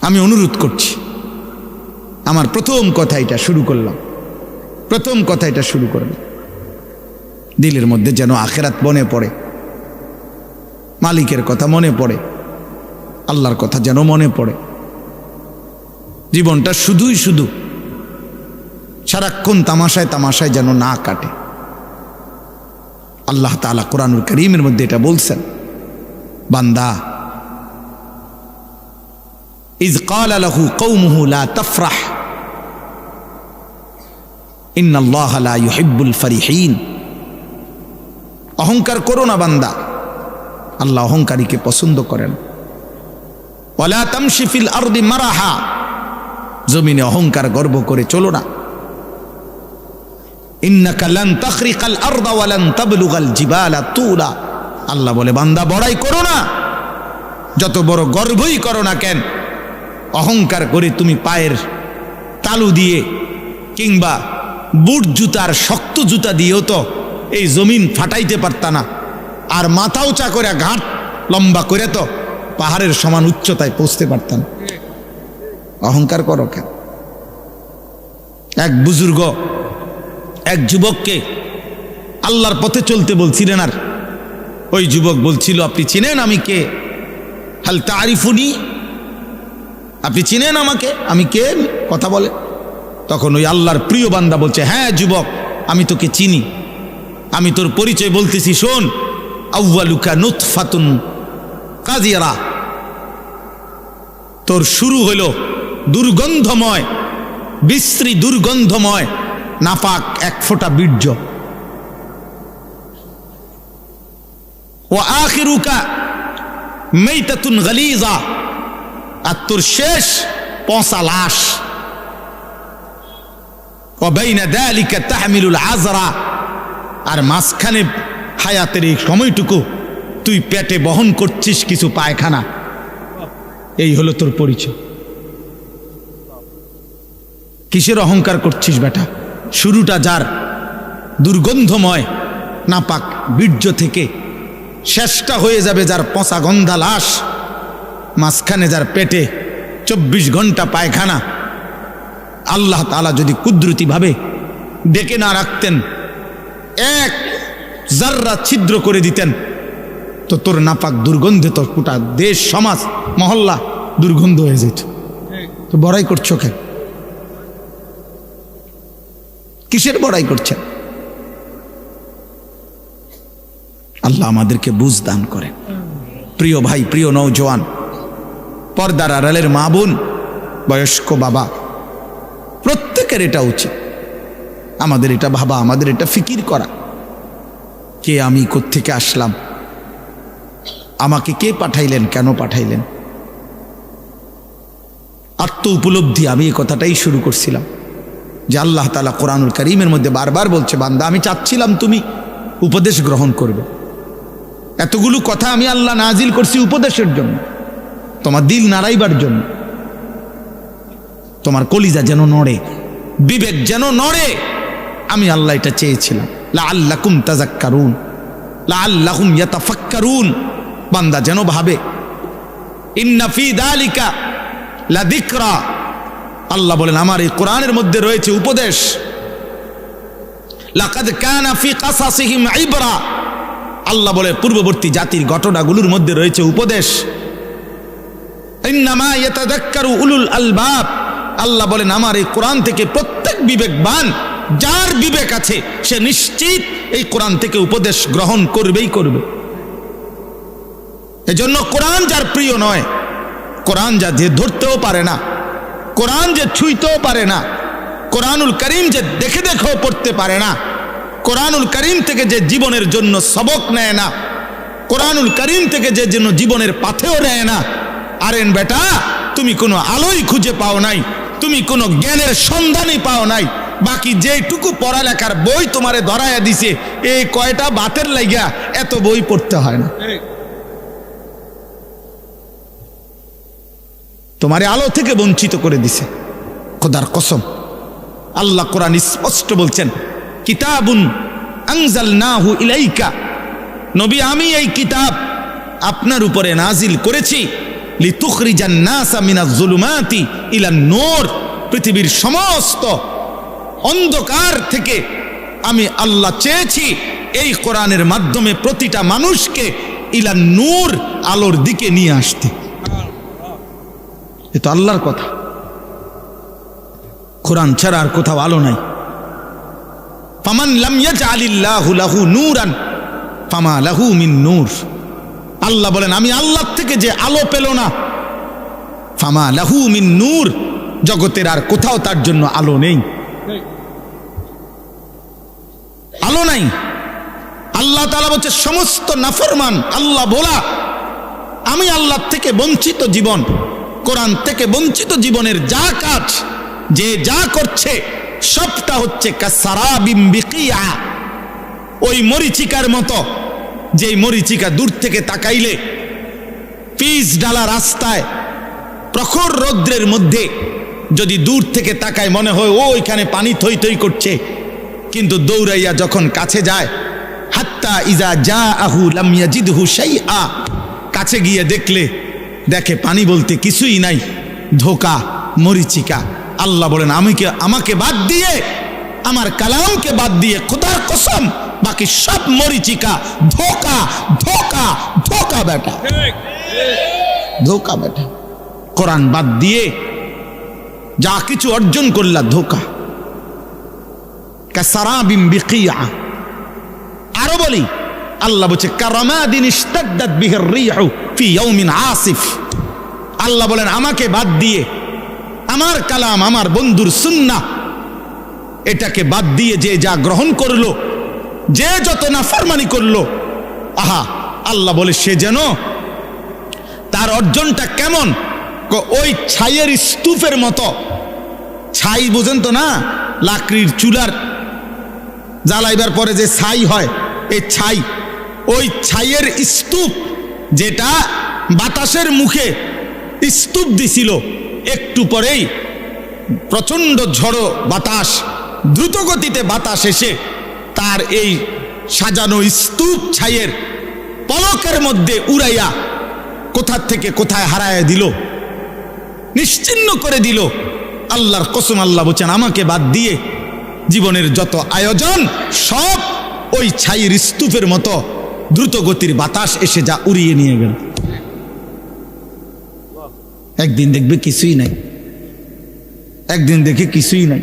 আমি অনুরোধ করছি, আমার প্রথম কথা এটা শুরু করলাম, প্রথম কথা এটা শুরু করলাম, দিলের মধ্যে যেন আখেরাত মনে পড়ে, মালিকের কথা মনে পড়ে, আল্লাহর কথা যেন মনে পড়ে। জীবনটা শুধুই শুধু সারাক্ষণ তামাশায় তামাশায় যেন না কাটে। আল্লাহ তাআলা কোরআনুল কারীমের মধ্যে এটা বলছেন, বান্দা ইয ক্বালা লাহু কওমুহু লা তাফরাহ ইন্নাল্লাহা লা ইউহিব্বুল ফারিহিন। অহংকার করো না বান্দা, আল্লাহ অহংকারীকে পছন্দ করেন। ওয়ালা তামশি ফিল আরদি মারাহা, জমিনে অহংকার গর্ব করে চলো না। ইন্নাকা লান তাখরিকাল আরদা ওয়া লান তাবলুগাল জিবালা তুলা। আল্লাহ বলে বান্দা বড়াই করো না, যত বড় গর্বই করো না কেন, অহংকার করে তুমি পায়ের তালু দিয়ে কিংবা বুট জুতার শক্ত জুতা দিয়েও তো এই জমিন ফাটাইতে পারতা না, আর মাথা উঁচা করে ঘাট লম্বা করে তো পাহাড়ের সমান উচ্চতায় পৌঁছতে পারতাম। অহংকার করো কেন? এক বুজুর্গ এক যুবককে আল্লাহর পথে চলতে বলছিলেন, আর ওই যুবক বলছিল, আপনি চিনেন আমি কে? হাল তারিফুনি, আপনি চিনেন আমাকে, আমি কে? কথা বলে। তখন ওই আল্লাহর প্রিয় বান্দা বলছে, হ্যাঁ যুবক, আমি তোকে চিনি, আমি তোর পরিচয় বলতেছি, শোন। আউয়ালুকা নুতফাতুন কাজিরা, তোর শুরু হলো দুর্গন্ধময়, বিশ্রী দুর্গন্ধময় নাপাক এক ফোঁটা বীর্য। ওয়া আখিরুকা মাইতাতুন গালিজা, আর তোর শেষ পচা লাশ। ওয়া বাইনা যালিকা তাহমিলুল আযরা, আর মাঝখানে হায়াতের এই সময়টুকু তুই পেটে বহন করছিস কিছু পায়খানা। এই হলো তোর পরিচয়। কিসের অহংকার করছিস বেটা? শুরুটা যার দুর্গন্ধময় নাপাক বীর্য থেকে, শেষটা হয়ে যাবে যার পচা গন্ধা লাশ, মাঝখানে যার পেটে 24 ঘন্টা পায়খানা। আল্লাহ তাআলা যদি কুদরতিভাবে ডেকে না রাখতেন, এক জাররা ছিদ্র করে দিতেন, তো তোর নাপাক দুর্গন্ধে তোর গোটা দেশ সমাজ মহল্লা দুর্গন্ধ হয়ে যেত। তো বড়াই করছো কেন? কিসের বড়াই করছেন? আল্লাহ আমাদেরকে বুঝ দান করেন। প্রিয় ভাই, প্রিয় নওজোয়ান, পর্দার আড়ালের মা বোন, বয়স্ক বাবা, প্রত্যেকের এটা উচিত, আমাদের এটা ভাবা, আমাদের এটা ফিকির করা, কে আমি, কোত্থেকে আসলাম, আমাকে কে পাঠাইলেন, কেন পাঠাইলেন। আত্ম উপলব্ধি, আমি এই কথাটাই শুরু করছিলাম যে আল্লাহ তাআলা কোরআনুল কারীমের মধ্যে বারবার বলছে, বান্দা আমি চাচ্ছিলাম তুমি উপদেশ গ্রহণ করবে। এতগুলো কথা আমি আল্লাহ নাজিল করছি উপদেশের জন্য, তোমার দিল নাড়াইবার জন্য, তোমার কলিজা যেন নড়ে, বিবেক যেন নড়ে। আমি আল্লাহ এটা চেয়েছিলাম, লাআল্লাকুম তাযাক্কারুন, লাআল্লাহুম ইয়াতাফাক্কারুন, বান্দা যেন ভাবে। ইন্না ফি যালিকা লাযিকরা, আল্লাহ বলেন আমার এই কোরআনের মধ্যে রয়েছে উপদেশ। লাকাদ কানা ফি কাসাসিহিম ইবরা, আল্লাহ বলে পূর্ববর্তী জাতির ঘটনাগুলোর মধ্যে রয়েছে উপদেশ। ইন্নামা ইয়াতাযাক্কারু উলুল আলবাব, আল্লাহ বলেন আমার এই কোরআন থেকে প্রত্যেক বিবেকবান, যার বিবেক আছে, সে নিশ্চিত এই কোরআন থেকে উপদেশ গ্রহণ করবেই করবে। এজন্য কোরআন যার প্রিয় নয়, কোরআন যা যে ধরতেও পারে না, কোরআন যে ছুঁইতেও পারে না, কোরআনুল কারীম যে দেখে দেখেও পড়তে পারে না, কোরআনুল কারীম থেকে যে জীবনের জন্য সবক নেয় না, কোরআনুল কারীম থেকে যে যেন জীবনের পাথেও নেয় না। আরেন বেটা, তুমি কোনো আলোই খুঁজে পাও নাই, তুমি কোনো জ্ঞানের সন্ধানই পাও নাই। বাকি যেটুকু পড়ালেখার বই তোমারে ধরাইয়া দিছে, এই কয়টা বাতের লাগিয়া এত বই পড়তে হয় না। তোমারে আলো থেকে বঞ্চিত করে দিছে। খোদার কসম, আল্লাহ কোরআন স্পষ্ট বলছেন, কিতাবুন আনজালনাহু ইলাইকা, নবী আমি এই কিতাব আপনার উপরে নাজিল করেছি, লিতুখরিজান নাসা মিনাজ যুলুমাতি ইলান নূর, পৃথিবীর সমস্ত অন্ধকার থেকে আমি আল্লাহ চেয়েছি এই কোরআনের মাধ্যমে প্রতিটা মানুষকে ইলান নূর, আলোর দিকে নিয়ে আসতে। এ তো আল্লাহর কথা, কোরআন ছাড়া আর কোথাও আলো নাই। ফামান লাম ইয়াজআলিল্লাহু লাহু নূরান ফামা লাহু মিন নূর, আল্লাহ বলেন আমি আল্লাহ থেকে যে আলো পেল না, ফামা লাহু মিন নূর, জগতের আর কোথাও তার জন্য আলো নেই, আলো নাই। আল্লাহ তাআলা বলছে সমস্ত নাফরমান আল্লাহ বলা, আমি আল্লাহ থেকে বঞ্চিত জীবন, কোরআন থেকে বঞ্চিত জীবনের যা কাজ, যে যা করছে সবটা হচ্ছে কাসারাবিম বিকিয়া, ওই মরিচিকার মতো, যেই মরিচিকা দূর থেকে তাকাইলে পিচ ডালা রাস্তায় প্রখর রৌদ্রের মধ্যে যদি দূর থেকে তাকায় মনে হয় ও ওইখানে পানি থই থই করছে, কিন্তু দৌড়াইয়া যখন কাছে যায়, হাত্তা ইজা জাআহু লাম ইয়াজিদহু শাইআ, কাছে গিয়ে দেখে পানি বলতে কিছুই নাই, ধোঁকা, মরিচিকা। আল্লাহ বলেন আমাকে বাদ দিয়ে, আমার কালামকে বাদ দিয়ে, খোদার কসম বাকি সব মরিচিকা, ধোঁকা ধোঁকা ধোঁকা বেটা, ধোঁকা বেটা। কোরআন বাদ দিয়ে যা কিছু অর্জন করলা ধোঁকা। কাসারাবিম বিকিয়া, আরো বলি আল্লাহ বলছে কারামাদিন ইশতাদ্দাত বিহির রিহু ফি ইয়াউমিন আসিফ, আল্লাহ বলেন আমাকে বাদ দিয়ে, আমার কালাম, আমার বন্ধুর সুন্নাহ, এটাকে বাদ দিয়ে যে যা গ্রহণ করলো, যে যত নাফরমানি করলো, আহা আল্লাহ বলে সে যেন তার অর্জনটা কেমন, ওই ছাইয়ের স্তূপের মতো। ছাই বুঝেন তো না, লাকড়ির চুলার জ্বালাইবার পরে যে ছাই হয়, এই ছাই, ওই ছাইয়ের স্তূপ যেটা বাতাসের মুখে স্তূপ দিছিল, একটু পরেই প্রচন্ড ঝড়ো বাতাস, দ্রুত গতিতে বাতাস এসে তার এই সাজানো স্তূপ ছাইয়ের পলকের মধ্যে উড়াইয়া কোথা থেকে কোথায় হারায় দিল, নিশ্চিহ্ন করে দিল। আল্লাহর কসম, আল্লাহ বলছেন আমাকে বাদ দিয়ে জীবনের যত আয়োজন সব ওই ছাইয়ের স্তূপের মতো দ্রুত গতির বাতাস এসে যা উড়িয়ে নিয়ে গেল। একদিন দেখবে কিছুই নাই, একদিন দেখে কিছুই নাই।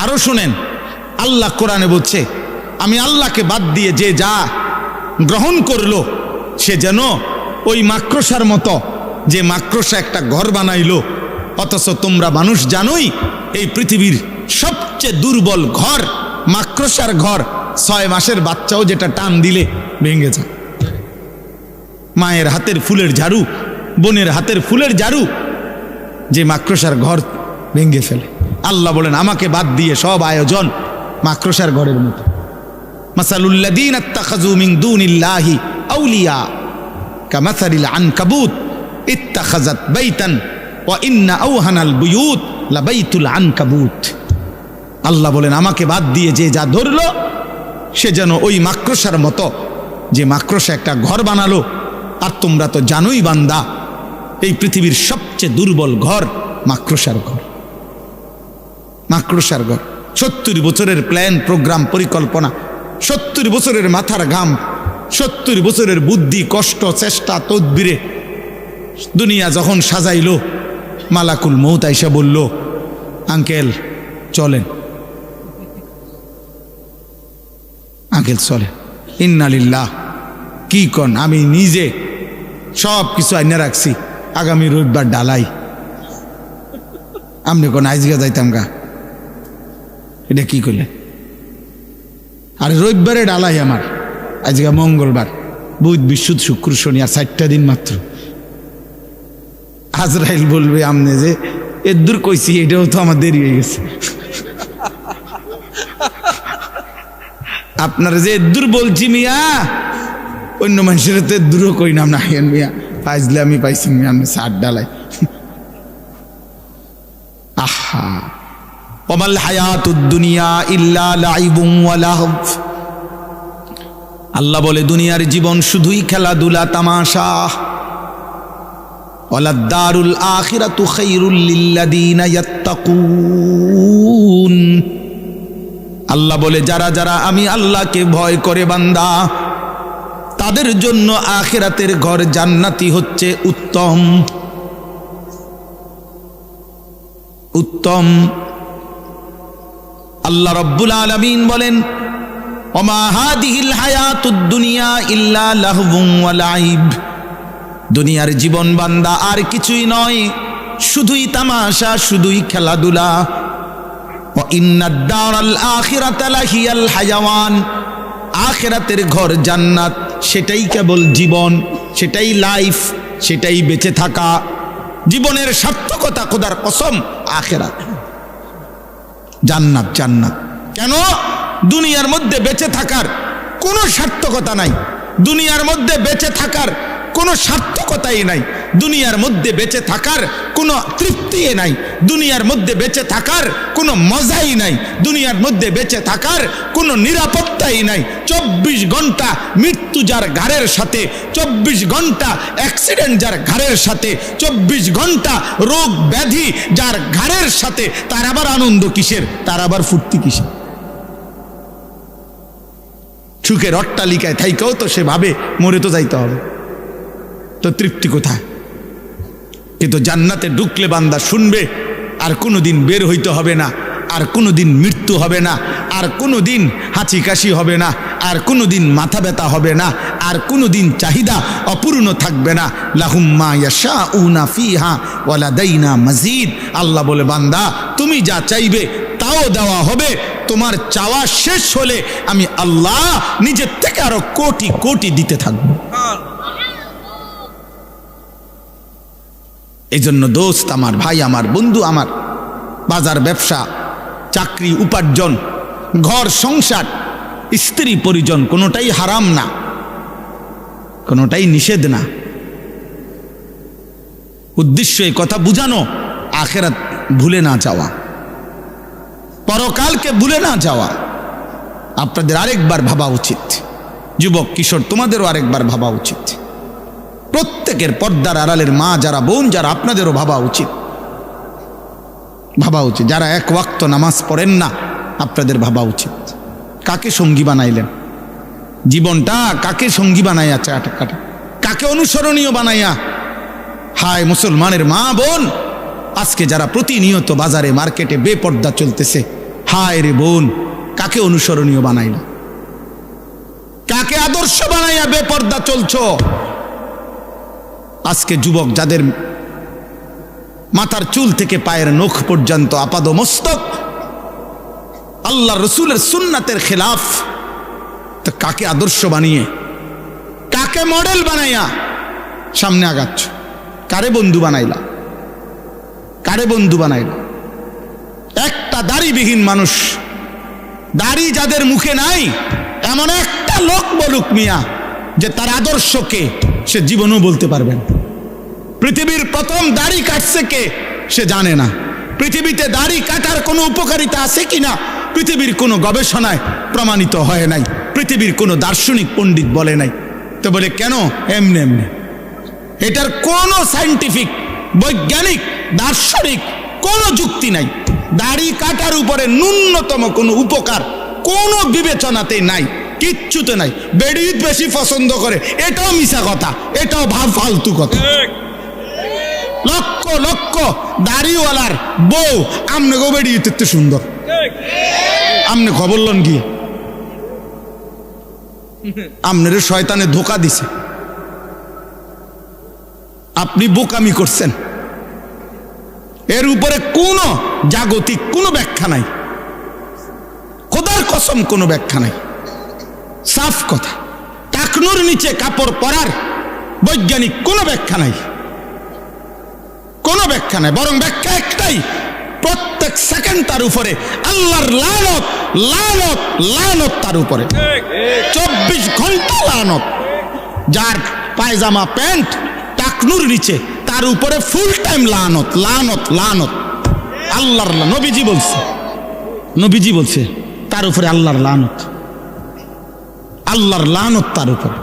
আরো শুনেন, আল্লাহ কোরআনে বলছে আমি আল্লাহকে বাদ দিয়ে যে যা গ্রহণ করলো, সে যেন ওই মাকড়সার মতো, যে মাকড়সা একটা ঘর বানাইলো, অথচ তোমরা মানুষ জানোই এই পৃথিবীর সবচেয়ে দুর্বল ঘর মাকড়সার ঘর। 6 মাসের বাচ্চাও যেটা টান দিলে ভেঙে যায়। মায়ের হাতের ফুলের ঝাড়ু, বোনের হাতের ফুলের ঝাড়ু যে মাকড়সার ঘর ভেঙে ফেলে। আল্লাহ বলেন আমাকে বাদ দিয়ে সব আয়োজন মাকড়সার ঘরের মতো। মাসালুল্লাযীনা ইত্তাখাযু মিন দুনিল্লাহি আউলিয়া কামাসালিল আনকাবুত ইত্তাখাযাত বাইতান ওয়া ইন্না আওহানাল বুয়ুত লাবাইতুল আনকাবুত। আল্লাহ বলেন আমাকে বাদ দিয়ে যে যা ধরলো, সে যেন ওই মাকড়সার মতো, যে মাকড়সা একটা ঘর বানালো। আর তোমরা তো জানোই বান্দা, এই পৃথিবীর সবচেয়ে দুর্বল ঘর মাকড়সার ঘর, মাকড়সার ঘর। 70 বছরের প্ল্যান, প্রোগ্রাম, পরিকল্পনা, 70 বছরের মাথার ঘাম, 70 বছরের বুদ্ধি, কষ্ট, চেষ্টা, তদবিরে দুনিয়া যখন সাজাইলো, মালাকুল মউত আইসা বলল আঙ্কেল চলেন, আঙ্কেল চলেন। ইন্না লিল্লাহ, কি কন, আমি নিজে সব কিছু আইনা রাখছি, আগামী রবিবার ডালাই, আপনি কোন আইজগা যাইতাম গা, এটা কি করলেন? আরে রবিবারে ডালাই আমার, আজকে মঙ্গলবার, বুধ বৃহস্পতি শুক্র শনি, আর 4টা দিন মাত্র। আজরাইল বলবে আমনে যে এর দূর কইছি, এটাও তো আমার দেরি হয়ে গেছে। আপনার যে দূর বলছি মিয়া, অন্য মানুষের তো দূরও কই নাম না মিয়া, ফাইজলে আমি পাইছি মিয়া, আপনি 60 ডালাই। আহা, ওমাল হায়াতুদ দুনিয়া ইল্লা লাইবুন ওয়া লাহব। আল্লাহ বলে দুনিয়ার জীবন শুধুই খেলাধুলা তামাশা। ওয়ালাদ দারুল আখিরাতু খায়রুল লিল্লাযিনা ইয়াত্তাকুন। আল্লাহ বলে যারা যারা আমি আল্লাহকে ভয় করে বান্দা, তাদের জন্য আখিরাতের ঘর জান্নাতি হচ্ছে উত্তম। উত্তম। আল্লাহ রাব্বুল আলামিন বলেন ওমা হাদিহিল হায়াতুদ দুনিয়া ইল্লা লাহবুন ওয়া লাইব। দুনিয়ার জীবন বান্দা আর কিছুই নয়, শুধুই তামাশা, শুধুই খেলাধুলা। ওয়া ইন্নাদ দারাল আখিরাতা লাহিয়াল হায়াওয়ান। আখিরাতের ঘর জান্নাত, সেটাই কেবল জীবন, সেটাই লাইফ, সেটাই বেঁচে থাকা। জীবনের সার্থকতা, খোদার কসম, আখিরাত, জান্নাত। জান্নাত কেন? দুনিয়ার মধ্যে বেঁচে থাকার কোনো সার্থকতা নাই, দুনিয়ার মধ্যে বেঁচে থাকার কোনো সার্থকতাই নাই, দুনিয়ার মধ্যে বেঁচে থাকার কোনো তৃপ্তি নাই, দুনিয়ার মধ্যে বেঁচে থাকার কোনো মজাই নাই, দুনিয়ার মধ্যে বেঁচে থাকার কোনো নিরাপত্তাই নাই। 24 ঘন্টা মৃত্যু যার ঘাড়ের সাথে, 24 ঘন্টা অ্যাক্সিডেন্ট যার ঘাড়ের সাথে, 24 ঘন্টা রোগ ব্যাধি যার ঘাড়ের সাথে, তার আবার আনন্দ কিসের? তার আবার ফুর্তি কিসের? সুখের অট্টালিকায় থাইকেও তো সে ভাবে মরে তো যাইতে হবে, তো তৃপ্তি কোথায়? কিন্তু জান্নাতে ঢুকলে বান্দা শুনবে আর কোনোদিন বের হইতে হবে না, আর কোনোদিন মৃত্যু হবে না, আর কোনোদিন হাঁচি কাশি হবে না, আর কোনোদিন মাথা ব্যথা হবে না, আর কোনোদিন চাহিদা অপূর্ণ থাকবে না। লাহুম মা ইয়াশাউনা ফিহা ওয়া লাদাইনা মাজিদ। আল্লাহ বলে বান্দা তুমি যা চাইবে তাও দেওয়া হবে। তোমার চাওয়া শেষ হলে আমি আল্লাহ নিজের থেকে আরো কোটি কোটি দিতে থাকবো। এই জন্য দোস্ত আমার, ভাই আমার, বন্ধু আমার, বাজার ব্যবসা, চাকরি, উপার্জন, ঘর সংসার, স্ত্রী পরিজন, কোনোটাই হারাম না, কোনোটাই নিষেধ না। উদ্দেশ্য এই কথা বুঝানো, আখিরাত ভুলে না যাওয়া, পরকালকে ভুলে না যাওয়া। আপনাদের আরেকবার ভাবা উচিত, যুবক কিশোর তোমাদেরও আরেকবার ভাবা উচিত, প্রত্যেকের পর্দার আড়ালের মা যারা, বোন যারা, আপনাদেরও ভাবা উচিত, ভাবা উচিত। যারা এক ওয়াক্ত নামাজ পড়েন না, আপনাদের ভাবা উচিত কাকে সঙ্গী বানাইলেন, জীবনটা কাকে সঙ্গী বানাইয়া, কাকে অনুসরণীয় বানাইয়া। হায় মুসলমানের মা বোন, আজকে যারা প্রতিনিয়ত বাজারে মার্কেটে বেপর্দা চলতেছে, হায় রে বোন, কাকে অনুসরণীয় বানাইলা, কাকে আদর্শ বানাইয়া বেপর্দা চলছ। আজকে যুবক যাদের মাথার চুল থেকে পায়ের নখ পর্যন্ত আপাদ মস্তক আল্লাহ রসুলের সুন্নাতের খেলাফ, তো কাকে আদর্শ বানিয়ে, কাকে মডেল বানাইয়া সামনে আগাচ্ছ? কারে বন্ধু বানাইলা, কারে বন্ধু বানাইলা? একটা দাড়িবিহীন মানুষ, দাড়ি যাদের মুখে নাই, এমন একটা লোক বলুক মিয়া যে তার আদর্শকে সে জীবনও বলতে পারবেন। পৃথিবীর প্রথম দাড়ি কাটছে কে সে জানে না। পৃথিবীতে দাড়ি কাটার কোনো উপকারিতা আছে কিনা পৃথিবীর কোনো গবেষণায় প্রমাণিত হয় নাই, পৃথিবীর কোনো দার্শনিক পণ্ডিত বলে নাই। তো বলে কেন? এমনি এমনি। এটার কোনো সায়েন্টিফিক, বৈজ্ঞানিক, দার্শনিক কোনো যুক্তি নাই। দাড়ি কাটার উপরে ন্যূনতম কোনো উপকার কোনো বিবেচনাতে নাই, কিচ্ছুতে নাই। বেড়ি বেশি পছন্দ করে, এটাও মিছা কথা, এটাও ভাব ফালতু কথা। লক্ষ লক্ষ দাড়িওয়ালার বউ আমনে গো বেড়ি এতে সুন্দর, আমনে খবর লন গিয়ে, আমনের শয়তানে ধোকা দিছে, আপনি বোকামি করছেন। এর উপরে কোনো জাগতিক কোনো ব্যাখ্যা নাই, খোদার কসম কোনো ব্যাখ্যা নাই, সাফ কথা। টাকনুর নিচে কাপড় পরার বৈজ্ঞানিক কোনো ব্যাখ্যা নাই, কোনো ব্যাখ্যা নাই, বরং ব্যাখ্যা একটাই, প্রত্যেক সেকেন্ড তার উপরে আল্লাহর লানত, লানত, লানত তার উপরে, 24 ঘন্টা লানত। যার পায়জামা প্যান্ট টাকনুর নিচে তার উপরে ফুল টাইম লানত, লানত, লানত। আল্লাহর নবীজি বলছে, নবীজি বলছে তার উপরে আল্লাহর লানত, আল্লাহর লানত তার উপরে।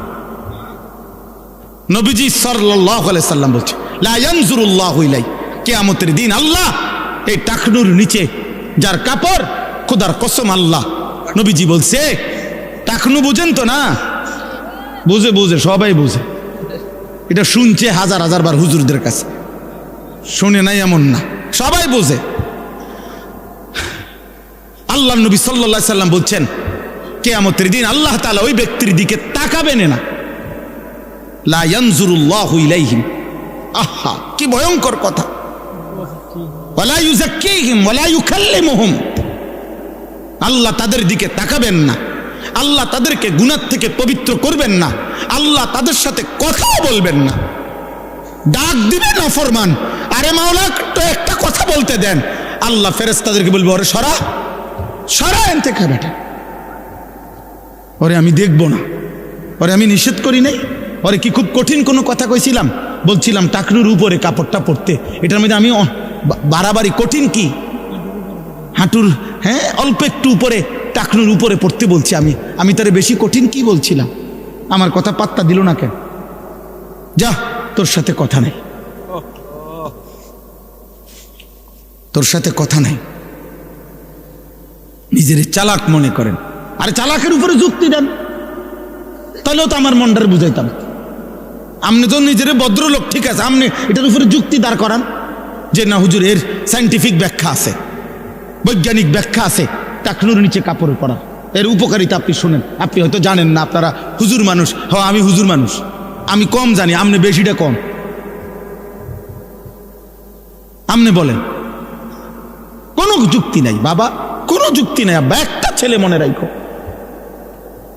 নবীজি সাল্লাল্লাহু আলাইহি সাল্লাম বলছে লা ইয়ানজুরুল্লাহু ইলাই, কিয়ামতের দিন আল্লাহ এই টাকনুর নিচে যার কাপড়, খোদার কসম আল্লাহ, নবীজি বলছে, টাকনু বুঝেন তো না? বুঝে, বুঝে, সবাই বুঝে, এটা শুনছে হাজার হাজার বার হুজুরদের কাছে, শুনে নাই এমন না, সবাই বুঝে। আল্লাহ নবী সাল্লাল্লাহু আলাইহি সাল্লাম বলছেন কিয়ামতের দিন আল্লাহ তাআলা ওই ব্যক্তির দিকে তাকাবেন না, লা ইয়ানজুরুল্লাহু ইলাইহিম। আহা, কি ভয়ঙ্কর কথা! ওয়ালা ইউযাক্কিহিম ওয়ালা ইউকাল্লিমুহুম, আল্লাহ তাদের দিকে তাকাবেন না, আল্লাহ তাদেরকে গুনাহ থেকে পবিত্র করবেন না, আল্লাহ তাদের সাথে কথাও বলবেন না, ডাক দিবেন নাফরমান, আরে মাওলা তো একটা কথা বলতে দেন, আল্লাহ ফেরেশতাদেরকে বলবে ওরে সরা, সরা এন থেকে বেটা, ওরে আমি দেখবো না, ওরে আমি নিষেধ করি নাই, ওরে কি খুব কঠিন কোনো কথা কইছিলাম? বলছিলাম টাকনুর উপরে কাপড়টা পরতে, এটার মধ্যে আমি বাড়াবাড়ি কঠিন কি? হাঁটুর, হ্যাঁ, অল্প একটু উপরে টাকনুর উপরে পড়তে বলছি আমি তারে বেশি কঠিন কি বলছিলাম? আমার কথা পাত্তা দিল না কেন? যা, তোর সাথে কথা নাই, তোর সাথে কথা নাই। নিজের চালাক মনে করেন, আরে চালাকের উপরে যুক্তি দেন, তাহলেও তো আমার মনটারে বুঝাইতাম। আপনি তো নিজের ভদ্রলোক, ঠিক আছে, আপনি এটার উপরে যুক্তি দাঁড় করান যে না হুজুর এর সায়েন্টিফিক ব্যাখ্যা আছে, বৈজ্ঞানিক ব্যাখ্যা আছে টাকনুর নিচে কাপড় পরা, এর উপকারিতা আপনি শুনেন। আপনি হয়তো জানেন না, আপনারা হুজুর মানুষ, হ্যাঁ আমি হুজুর মানুষ, আমি কম জানি, আপনি বেশিটা কম, আপনি বলেন। কোনো যুক্তি নাই বাবা, কোনো যুক্তি নাই আব্বা, একটা ছেলে মনে রাখো,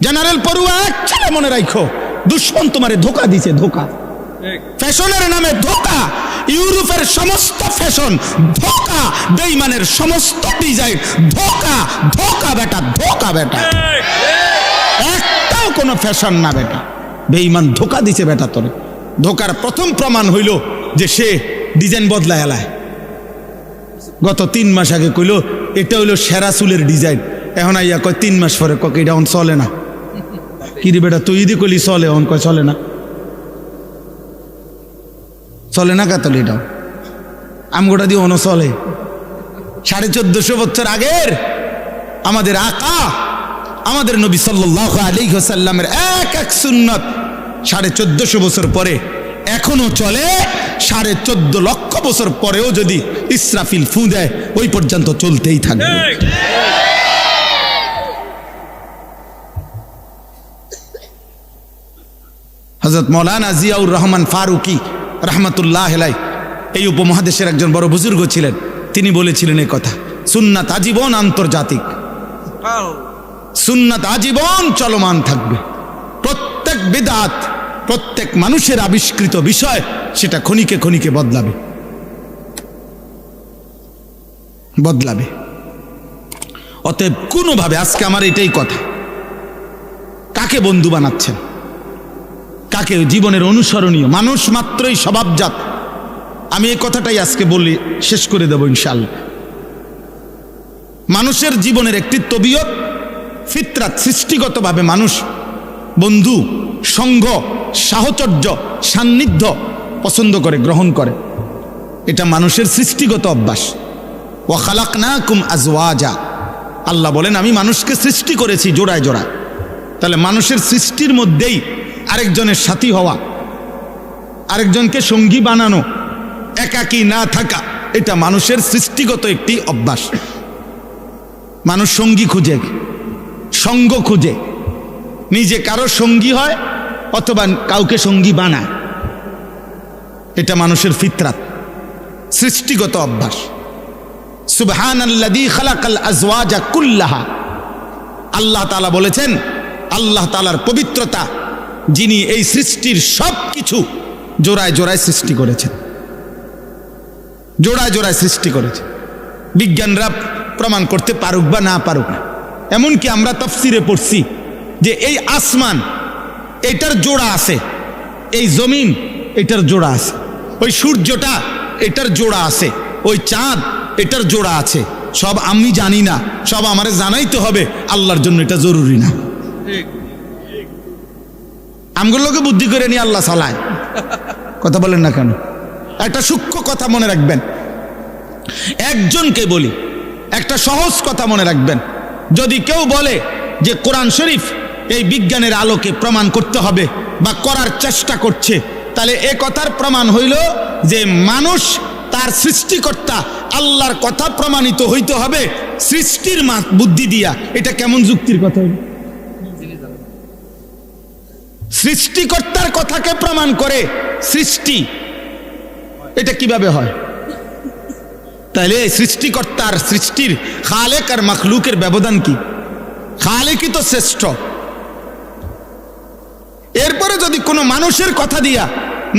জেনারেল পড়ুয়া এক ছেলে মনে রাখো, দুশ্মন তোমারে ধোকা দিছে, ধোকা, ফ্যাশনের নামে ধোকা, ইউরোপের সমস্ত ফ্যাশন ধোকা, বেঈমানের সমস্ত ডিজাইন ধোকা, ধোকা বেটা, ধোকা বেটা, একটাও কোনো ফ্যাশন না বেটা, বেঈমান ধোকা দিছে বেটা তোরে। ধোকার প্রথম প্রমাণ হইল যে সে ডিজাইন বদলায় এলায়। গত 3 মাস আগে কইল এটা হইল সেরা চুলের ডিজাইন, এখন আইয়া কয় 3 মাস পরে কয় এটা এখন চলে না। কি রে বেটা, তুই যদি কইলি চলে, এখন কয় চলে না, চলে না কাতলে, এটাও আমগোটা দিয়ে অন চলে। 1450 বছর আগের আমাদের আকা, আমাদের নবী সাল্লাল্লাহু আলাইহি ওয়াসাল্লামের এক এক সুন্নাত 1450 বছর পরে এখনো চলে, 14.5 লক্ষ বছর পরেও যদি ইসরাফিল ফু দেয় ওই পর্যন্ত চলতেই থাকবে। হযরত মাওলানা জিয়াউর রহমান ফারুকি রহমতুল্লাহ আলাইহি এই উপমহাদেশের একজন বড় বুজুর্গ ছিলেন, তিনি বলেছিলেন এই কথা, সুন্নাত আজীবন আন্তর্জাতিক, সুন্নাত আজীবন চলমান থাকবে। প্রত্যেক বিদআত, প্রত্যেক মানুষের আবিষ্কৃত বিষয় সেটা ক্ষণিকে ক্ষণিকে বদলাবে, বদলাবে। অতএব কোনোভাবে, আজকে আমার এটাই কথা, কাকে বন্ধু বানাচ্ছেন, কাকে জীবনের অনুসরণীয় মানুষ মাত্রই স্বভাবজাত, আমি এই কথাটাই আজকে বলি, শেষ করে দেব ইনশাআল্লাহ। মানুষের জীবনের একটি তবিয়ত, ফিতরাত, সৃষ্টিগতভাবে মানুষ বন্ধু, সঙ্গ, সাহচর্য, সান্নিধ্য পছন্দ করে, গ্রহণ করে, এটা মানুষের সৃষ্টিগত অভ্যাস। ওয়া খালাকনাকুম আজওয়াজা, আল্লাহ বলেন আমি মানুষকে সৃষ্টি করেছি জোড়ায় জোড়ায়। তাহলে মানুষের সৃষ্টির মধ্যেই আরেকজনের সাথী হওয়া, আরেকজনকে সঙ্গী বানানো, একাকী না থাকা, এটা মানুষের সৃষ্টিগত একটি অভ্যাস। মানুষ সঙ্গী খুঁজে, সঙ্গ খুঁজে, নিজে কারো সঙ্গী হয় অথবা কাউকে সঙ্গী বানায়, এটা মানুষের ফিতরাত, সৃষ্টিগত অভ্যাস। সুবহানাল্লাযী খালাকাল আজওয়াজা কুল্লাহা, আল্লাহ তাআলা বলেছেন, আল্লাহ তাআলার পবিত্রতা যিনি এই সৃষ্টির সব কিছু জোড়ায় জোড়ায় সৃষ্টি করেছেন, জোড়ায় জোড়ায় সৃষ্টি করেছে। বিজ্ঞানরা প্রমাণ করতে পারুক বা না পারুক, এমনকি আমরা তাফসিরে পড়ছি যে এই আসমান এটার জোড়া আছে, এই জমিন এটার জোড়া আছে, ওই সূর্যটা এটার জোড়া আছে, ওই চাঁদ এটার জোড়া আছে। সব আমি জানি না, সব আমারে জানাইতে হবে, আল্লাহর জন্য এটা জরুরি না। আমগুলোকে বুদ্ধি করে নিয়ে আল্লাহ চালায়, কথা বলেন না কেন? একটা সূক্ষ্ম কথা মনে রাখবেন, একজনকে বলি একটা সহজ কথা মনে রাখবেন। যদি কেউ বলে যে কোরআন শরীফ এই বিজ্ঞানের আলোকে প্রমাণ করতে হবে বা করার চেষ্টা করছে, তাহলে এ কথার প্রমাণ হইল যে মানুষ তার সৃষ্টিকর্তা আল্লাহর কথা প্রমাণিত হইতে হবে সৃষ্টির বুদ্ধি দিয়া। এটা কেমন যুক্তির কথা হইল? সৃষ্টিকর্তার কথাকে প্রমাণ করে সৃষ্টি, এটা কিভাবে হয়? তাহলে সৃষ্টিকর্তার সৃষ্টির খালেক আর মখলুকের ব্যবধান কি? খালেকই তো শ্রেষ্ঠ। এরপরে যদি কোনো মানুষের কথা দিয়া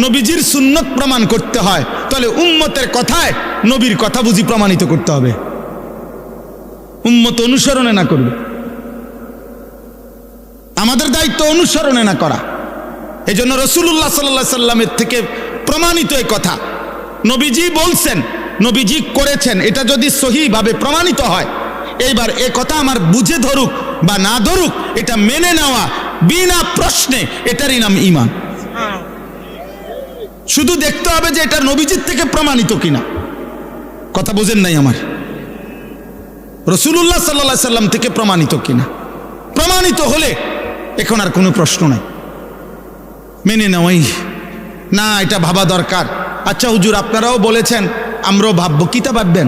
নবীজির সুন্নত প্রমাণ করতে হয়, তাহলে উম্মতের কথায় নবীর কথা বুঝি প্রমাণিত করতে হবে, উম্মত অনুসরণে না করবে। আমাদের দায়িত্ব অনুসরণে না করা। এই জন্য রাসূলুল্লাহ সাল্লাল্লাহু আলাইহি সাল্লামের থেকে প্রমাণিত এই কথা, নবীজি বলছেন, নবীজি করেছেন, এটা যদি সহিভাবে প্রমাণিত হয়, এইবার এ কথা আমার বুঝে ধরুক বা না ধরুক, এটা মেনে নেওয়া বিনা প্রশ্নে, এটারই নাম ঈমান। শুধু দেখতে হবে যে এটা নবীজির থেকে প্রমাণিত কিনা। কথা বুঝেন নাই আমার? রাসূলুল্লাহ সাল্লাল্লাহু আলাইহি সাল্লাম থেকে প্রমাণিত কিনা। প্রমাণিত হলে এখন আর কোনো প্রশ্ন নাই, মেনে নেওয়াই না, এটা ভাবা দরকার। আচ্ছা হুজুর, আপনারাও বলেছেন, আমরাও ভাববো। কিতা ভাববেন?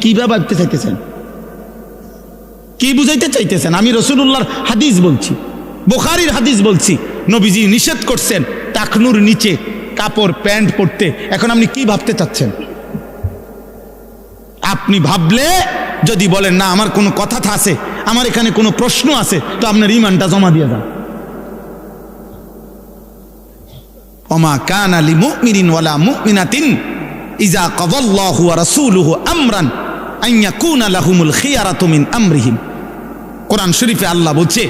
কি ভাবতে চাইতেছেন? কি বুঝাইতে চাইতেছেন? আমি রাসূলুল্লাহর হাদিস বলছি, বুখারীর হাদিস বলছি, নবীজি নিষেধ করছেন টাকনুর নিচে কাপড় প্যান্ট পরতে। এখন আপনি কি ভাবতে চাচ্ছেন? আপনি ভাবলে যদি বলেন না আমার কোনো কথা আছে, আমার এখানে কোনো প্রশ্ন আছে, তো আপনার ঈমানটা জমা দিয়ে যান। ওমা কানা লিমুমিনিন ওয়ালা মুমিনাতিন ইযা কাযাল্লাহু ওয়া রাসূলুহু আমরান আন ইয়াকুনা লাহুমুল খিয়ারাতু মিন আমরিহিম। কোরআন শরীফে আল্লাহ বলছে,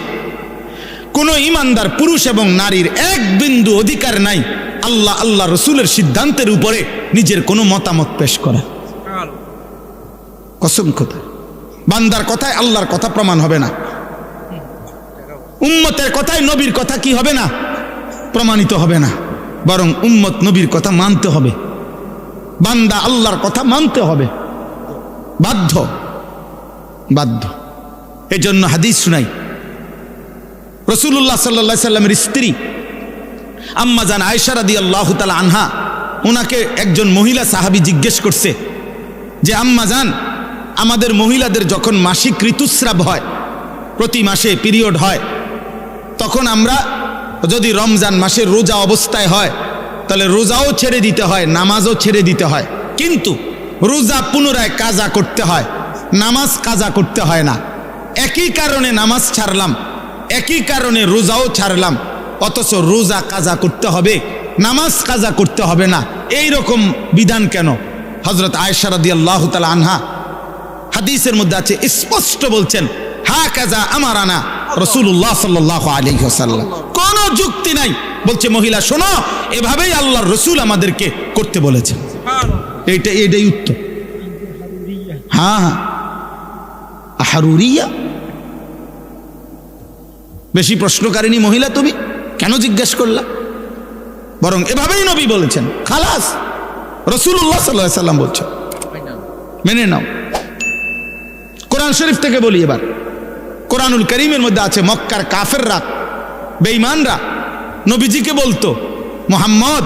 কোন ঈমানদার পুরুষ এবং নারীর এক বিন্দু অধিকার নাই আল্লাহ রসুলের সিদ্ধান্তের উপরে নিজের কোনো মতামত পেশ করা। কসম খোদা, বান্দার কথায় আল্লাহর কথা প্রমাণ হবে না, উম্মতের কথায় নবীর কথা কি হবে না? প্রমাণিত হবে না, বরং উম্মত নবীর কথা মানতে হবে, বান্দা আল্লাহর কথা মানতে হবে, বাধ্য বাধ্য। এই জন্য হাদিস শুনাই, রাসূলুল্লাহ সাল্লাল্লাহু আলাইহি সাল্লামের স্ত্রী আম্মা জান আয়েশা রাদিয়াল্লাহু তাআলা আনহা, ওনাকে একজন মহিলা সাহাবী জিজ্ঞেস করছে যে আম্মা জান, আমাদের মহিলাদের যখন মাসিক ঋতুস্রাব হয়, প্রতি মাসে পিরিয়ড হয়, তখন আমরা যদি রমজান মাসে রোজা অবস্থায় হয়, তাহলে রোজাও ছেড়ে দিতে হয়, নামাজও ছেড়ে দিতে হয়, কিন্তু রোজা পুনরায় কাজা করতে হয়, নামাজ কাজা করতে হয় না। একই কারণে নামাজ ছাড়লাম, একই কারণে রোজাও ছাড়লাম, অথচ রোজা কাজা করতে হবে, নামাজ কাজা করতে হবে না, এই রকম বিধান কেন? হযরত আয়েশা রাদিয়াল্লাহু তাআলা আনহা হাদিসের মধ্যে আছে, স্পষ্ট বলছেন, হাকাযা আমারানা রাসূলুল্লাহ সাল্লাল্লাহু আলাইহি ওয়াসাল্লাম। কোনো যুক্তি নাই, বলছে মহিলা শোনো, এভাবেই আল্লাহর রাসূল আমাদেরকে করতে বলেছেন। এইটাই উত্তর। হ্যাঁ, আহরুরিয়া, বেশি প্রশ্নকারিনী মহিলা তুমি, কেন জিজ্ঞেস করলা? বরং এভাবেই নবী বলেছেন, খালাস, রাসূলুল্লাহ সাল্লাল্লাহু আলাইহি ওয়াসাল্লাম বলছেন, মেনে নাও। কোরআন শরীফ থেকে বলি এবার, কোরআনুল কারীমের মধ্যে আছে, মক্কার কাফেররা, বেঈমানরা নবীজিকে বলতো, মুহাম্মদ,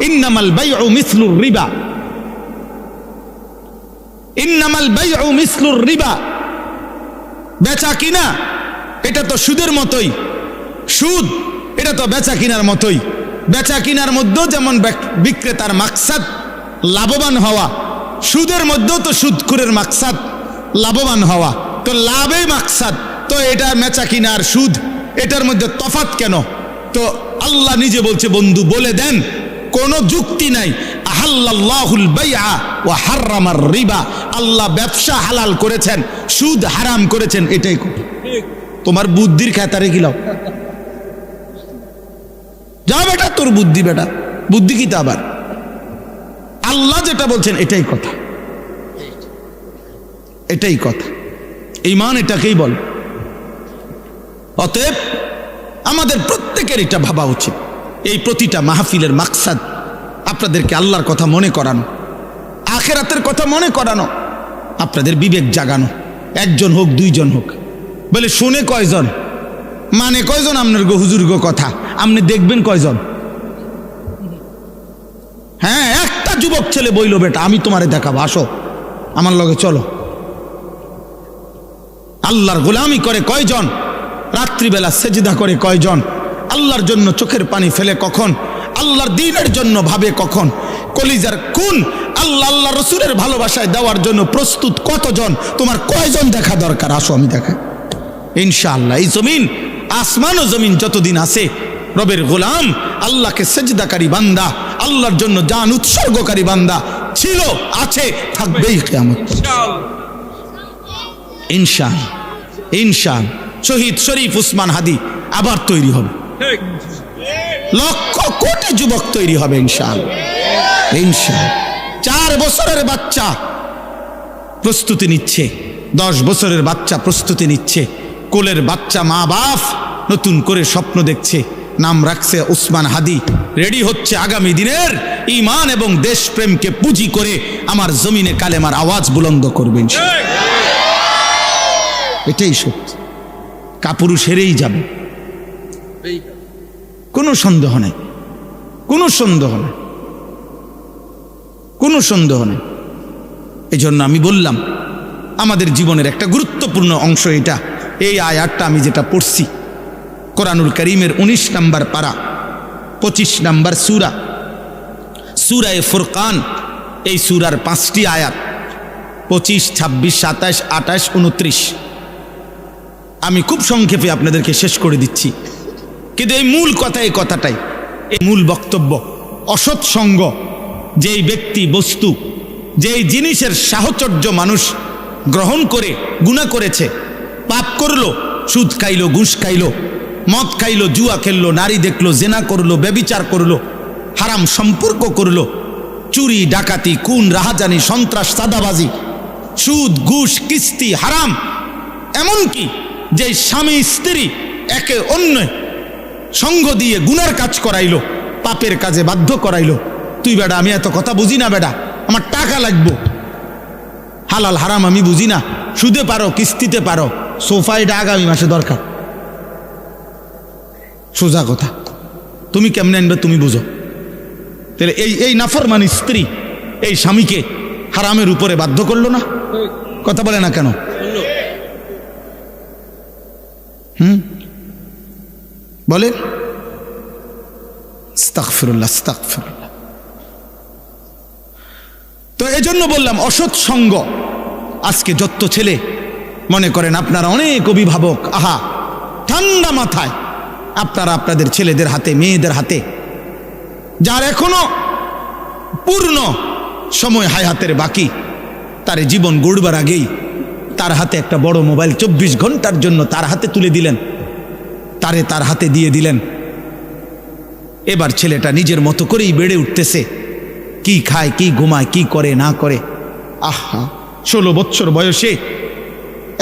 ইন্নামাল বাইউ মিসলুর রিবা, ইন্নামাল বাইউ মিসলুর রিবা, বেচা কিনা এটা তো সুদের মতোই, সুদ এটা তো বেচা কিনার মতোই। বেচা কিনার মধ্যেও যেমন বিক্রেতার মাকসাদ লাভবান হওয়া, সুদের মধ্যেও তো সুদখোরের মাকসাদ লাভবান হওয়া, তো লাভে মাকসাদ, তো এটা বেচা কিনার সুদ, এটার মধ্যে তফাৎ কেন? তো তো আল্লাহ নিজে বলছে বন্ধু বলে দেন, কোনো যুক্তি নাই। আহাল্লাল্লাহুল বাইআ ওয়া হাররামার রিবা, আল্লাহ ব্যবসা হালাল করেছেন, সুদ হারাম করেছেন, এটাই তোমার বুদ্ধির খেতারে গিলাও। যা বেটা তোর বুদ্ধি, বেটা বুদ্ধি কি তা আবার? আল্লাহ যেটা বলছেন এটাই কথা, এটাই কথা। ঈমান এটাকেই বল। অতএব আমাদের প্রত্যেকের এটা ভাবা উচিত। এই প্রতিটা মাহফিলের মাকসাদ আপনাদেরকে আল্লাহর কথা মনে করানো, আখিরাতের কথা মনে করানো, আপনাদের বিবেক জাগানো। একজন হোক দুইজন হোক, বলে শুনে কয়জন, মানে কয়জন আপনার গো হুজুর গো কথা, আপনি দেখবেন কয়জন? হ্যাঁ, একটা যুবক ছেলে বইল বেটা আমি তোমারে দেখাবো, আসো আমার লগে চলো। আল্লাহর গোলামি করে কয়জন? রাত্রিবেলা সেজদা করে কয়জন? আল্লাহর জন্য চোখের পানি ফেলে কখন? আল্লাহর দ্বীনের জন্য ভাবে কখন? কলিজার খুন আল্লাহ আল্লাহ রসুলের ভালোবাসায় দেওয়ার জন্য প্রস্তুত কতজন? তোমার কয়জন দেখা দরকার? আসো আমি দেখাই। ইনশাআল্লাহ এই জমিন, আসমান ও জমিন যতদিন আছে, রবের গোলাম, আল্লাহকে সেজদাকারী বান্দা, আল্লাহর জন্য জান উৎসর্গকারী বান্দা ছিল, আছে, থাকবেই কিয়ামত। ইনশাআল্লাহ ইনশাআল্লাহ শহীদ শরীফ উসমান হাদি আবার তৈরি হবে, লক্ষ কোটি যুবক তৈরি হবে ইনশাআল্লাহ। ইনশাআল্লাহ 4 বছরের বাচ্চা প্রস্তুতি নিচ্ছে, 10 বছরের বাচ্চা প্রস্তুতি নিচ্ছে, কোলের বাচ্চা মা বাপ নতুন করে স্বপ্ন দেখছে, নাম রাখছে উসমান হাদি, রেডি হচ্ছে আগামী দিনের ঈমান এবং দেশপ্রেমকে পুঁজি করে আমার জমিনে কালেমার আওয়াজ বুলন্দ করবেন। এটাই সত্যি, কাপুরুষ হেরেই যাবে, কোনো সন্দেহ নেই, কোনো সন্দেহ নেই, কোনো সন্দেহ নেই। এই জন্য আমি বললাম আমাদের জীবনের একটা গুরুত্বপূর্ণ অংশ এটা। এই আয়াতটা আমি যেটা পড়ছি কোরআনুল কারীমের 19 নম্বর পারা 25 নম্বর সূরা, সূরায়ে ফুরকান, এই সূরার 5টি আয়াত 25, 26, 27, 28, 29। আমি খুব সংক্ষেপে আপনাদেরকে শেষ করে দিচ্ছি, কিন্তু এই মূল কথা, এই কথাটাই এই মূল বক্তব্য। অসৎ সঙ্গ, যেই ব্যক্তি বস্তু, যেই জিনিসের সাহচর্য মানুষ গ্রহণ করে গুনাহ করেছে, পাপ করলো, সুদ খাইলো, ঘুষ খাইলো, মদ খাইলো, জুয়া খেললো, নারী দেখলো, জেনা করলো, ব্যভিচার করলো, হারাম সম্পর্ক করলো, চুরি ডাকাতি খুন রাহাজানি সন্ত্রাস চাঁদাবাজি সুদ ঘুষ কিস্তি হারাম, এমনকি যে স্বামী স্ত্রী একে অন্য সঙ্গ দিয়ে গুনার কাজ করাইলো, পাপের কাজে বাধ্য করাইলো। তুই বেটা আমি এত কথা বুঝি না, বেটা আমার টাকা লাগবো, হালাল হারাম আমি বুঝি না, সুদে পারো কিস্তিতে পারো, সোফাইটা আগামী মাসে দরকার। সোজা কথা, তুমি কেমনে আনবে তুমি বুঝো। তাহলে এই নাফরমান স্ত্রী এই স্বামীকে হারামের উপরে বাধ্য করলো না? কথা বলে না কেন? বলে আস্তাগফিরুল্লাহ আস্তাগফিরুল্লাহ। তো এজন্য বললাম অসৎ সঙ্গ। আজকে যত ছেলে মনে করেন আপনারা অনেক অভিভাবক, আহা ঠান্ডা মাথায় আপনারা আপনাদের ছেলেদের হাতে মেয়েদের হাতে, যার এখনো পূর্ণ সময় হায়াতের বাকি, তার জীবন গড়বার আগেই তার হাতে একটা বড় মোবাইল 24 ঘন্টার জন্য তার হাতে তুলে দিলেন, তার হাতে দিয়ে দিলেন। এবার ছেলেটা নিজের মতো করেই বেড়ে উঠতেছে, কি খায় কি ঘুমায় কি করে না করে। আহা 16 বছর বয়সে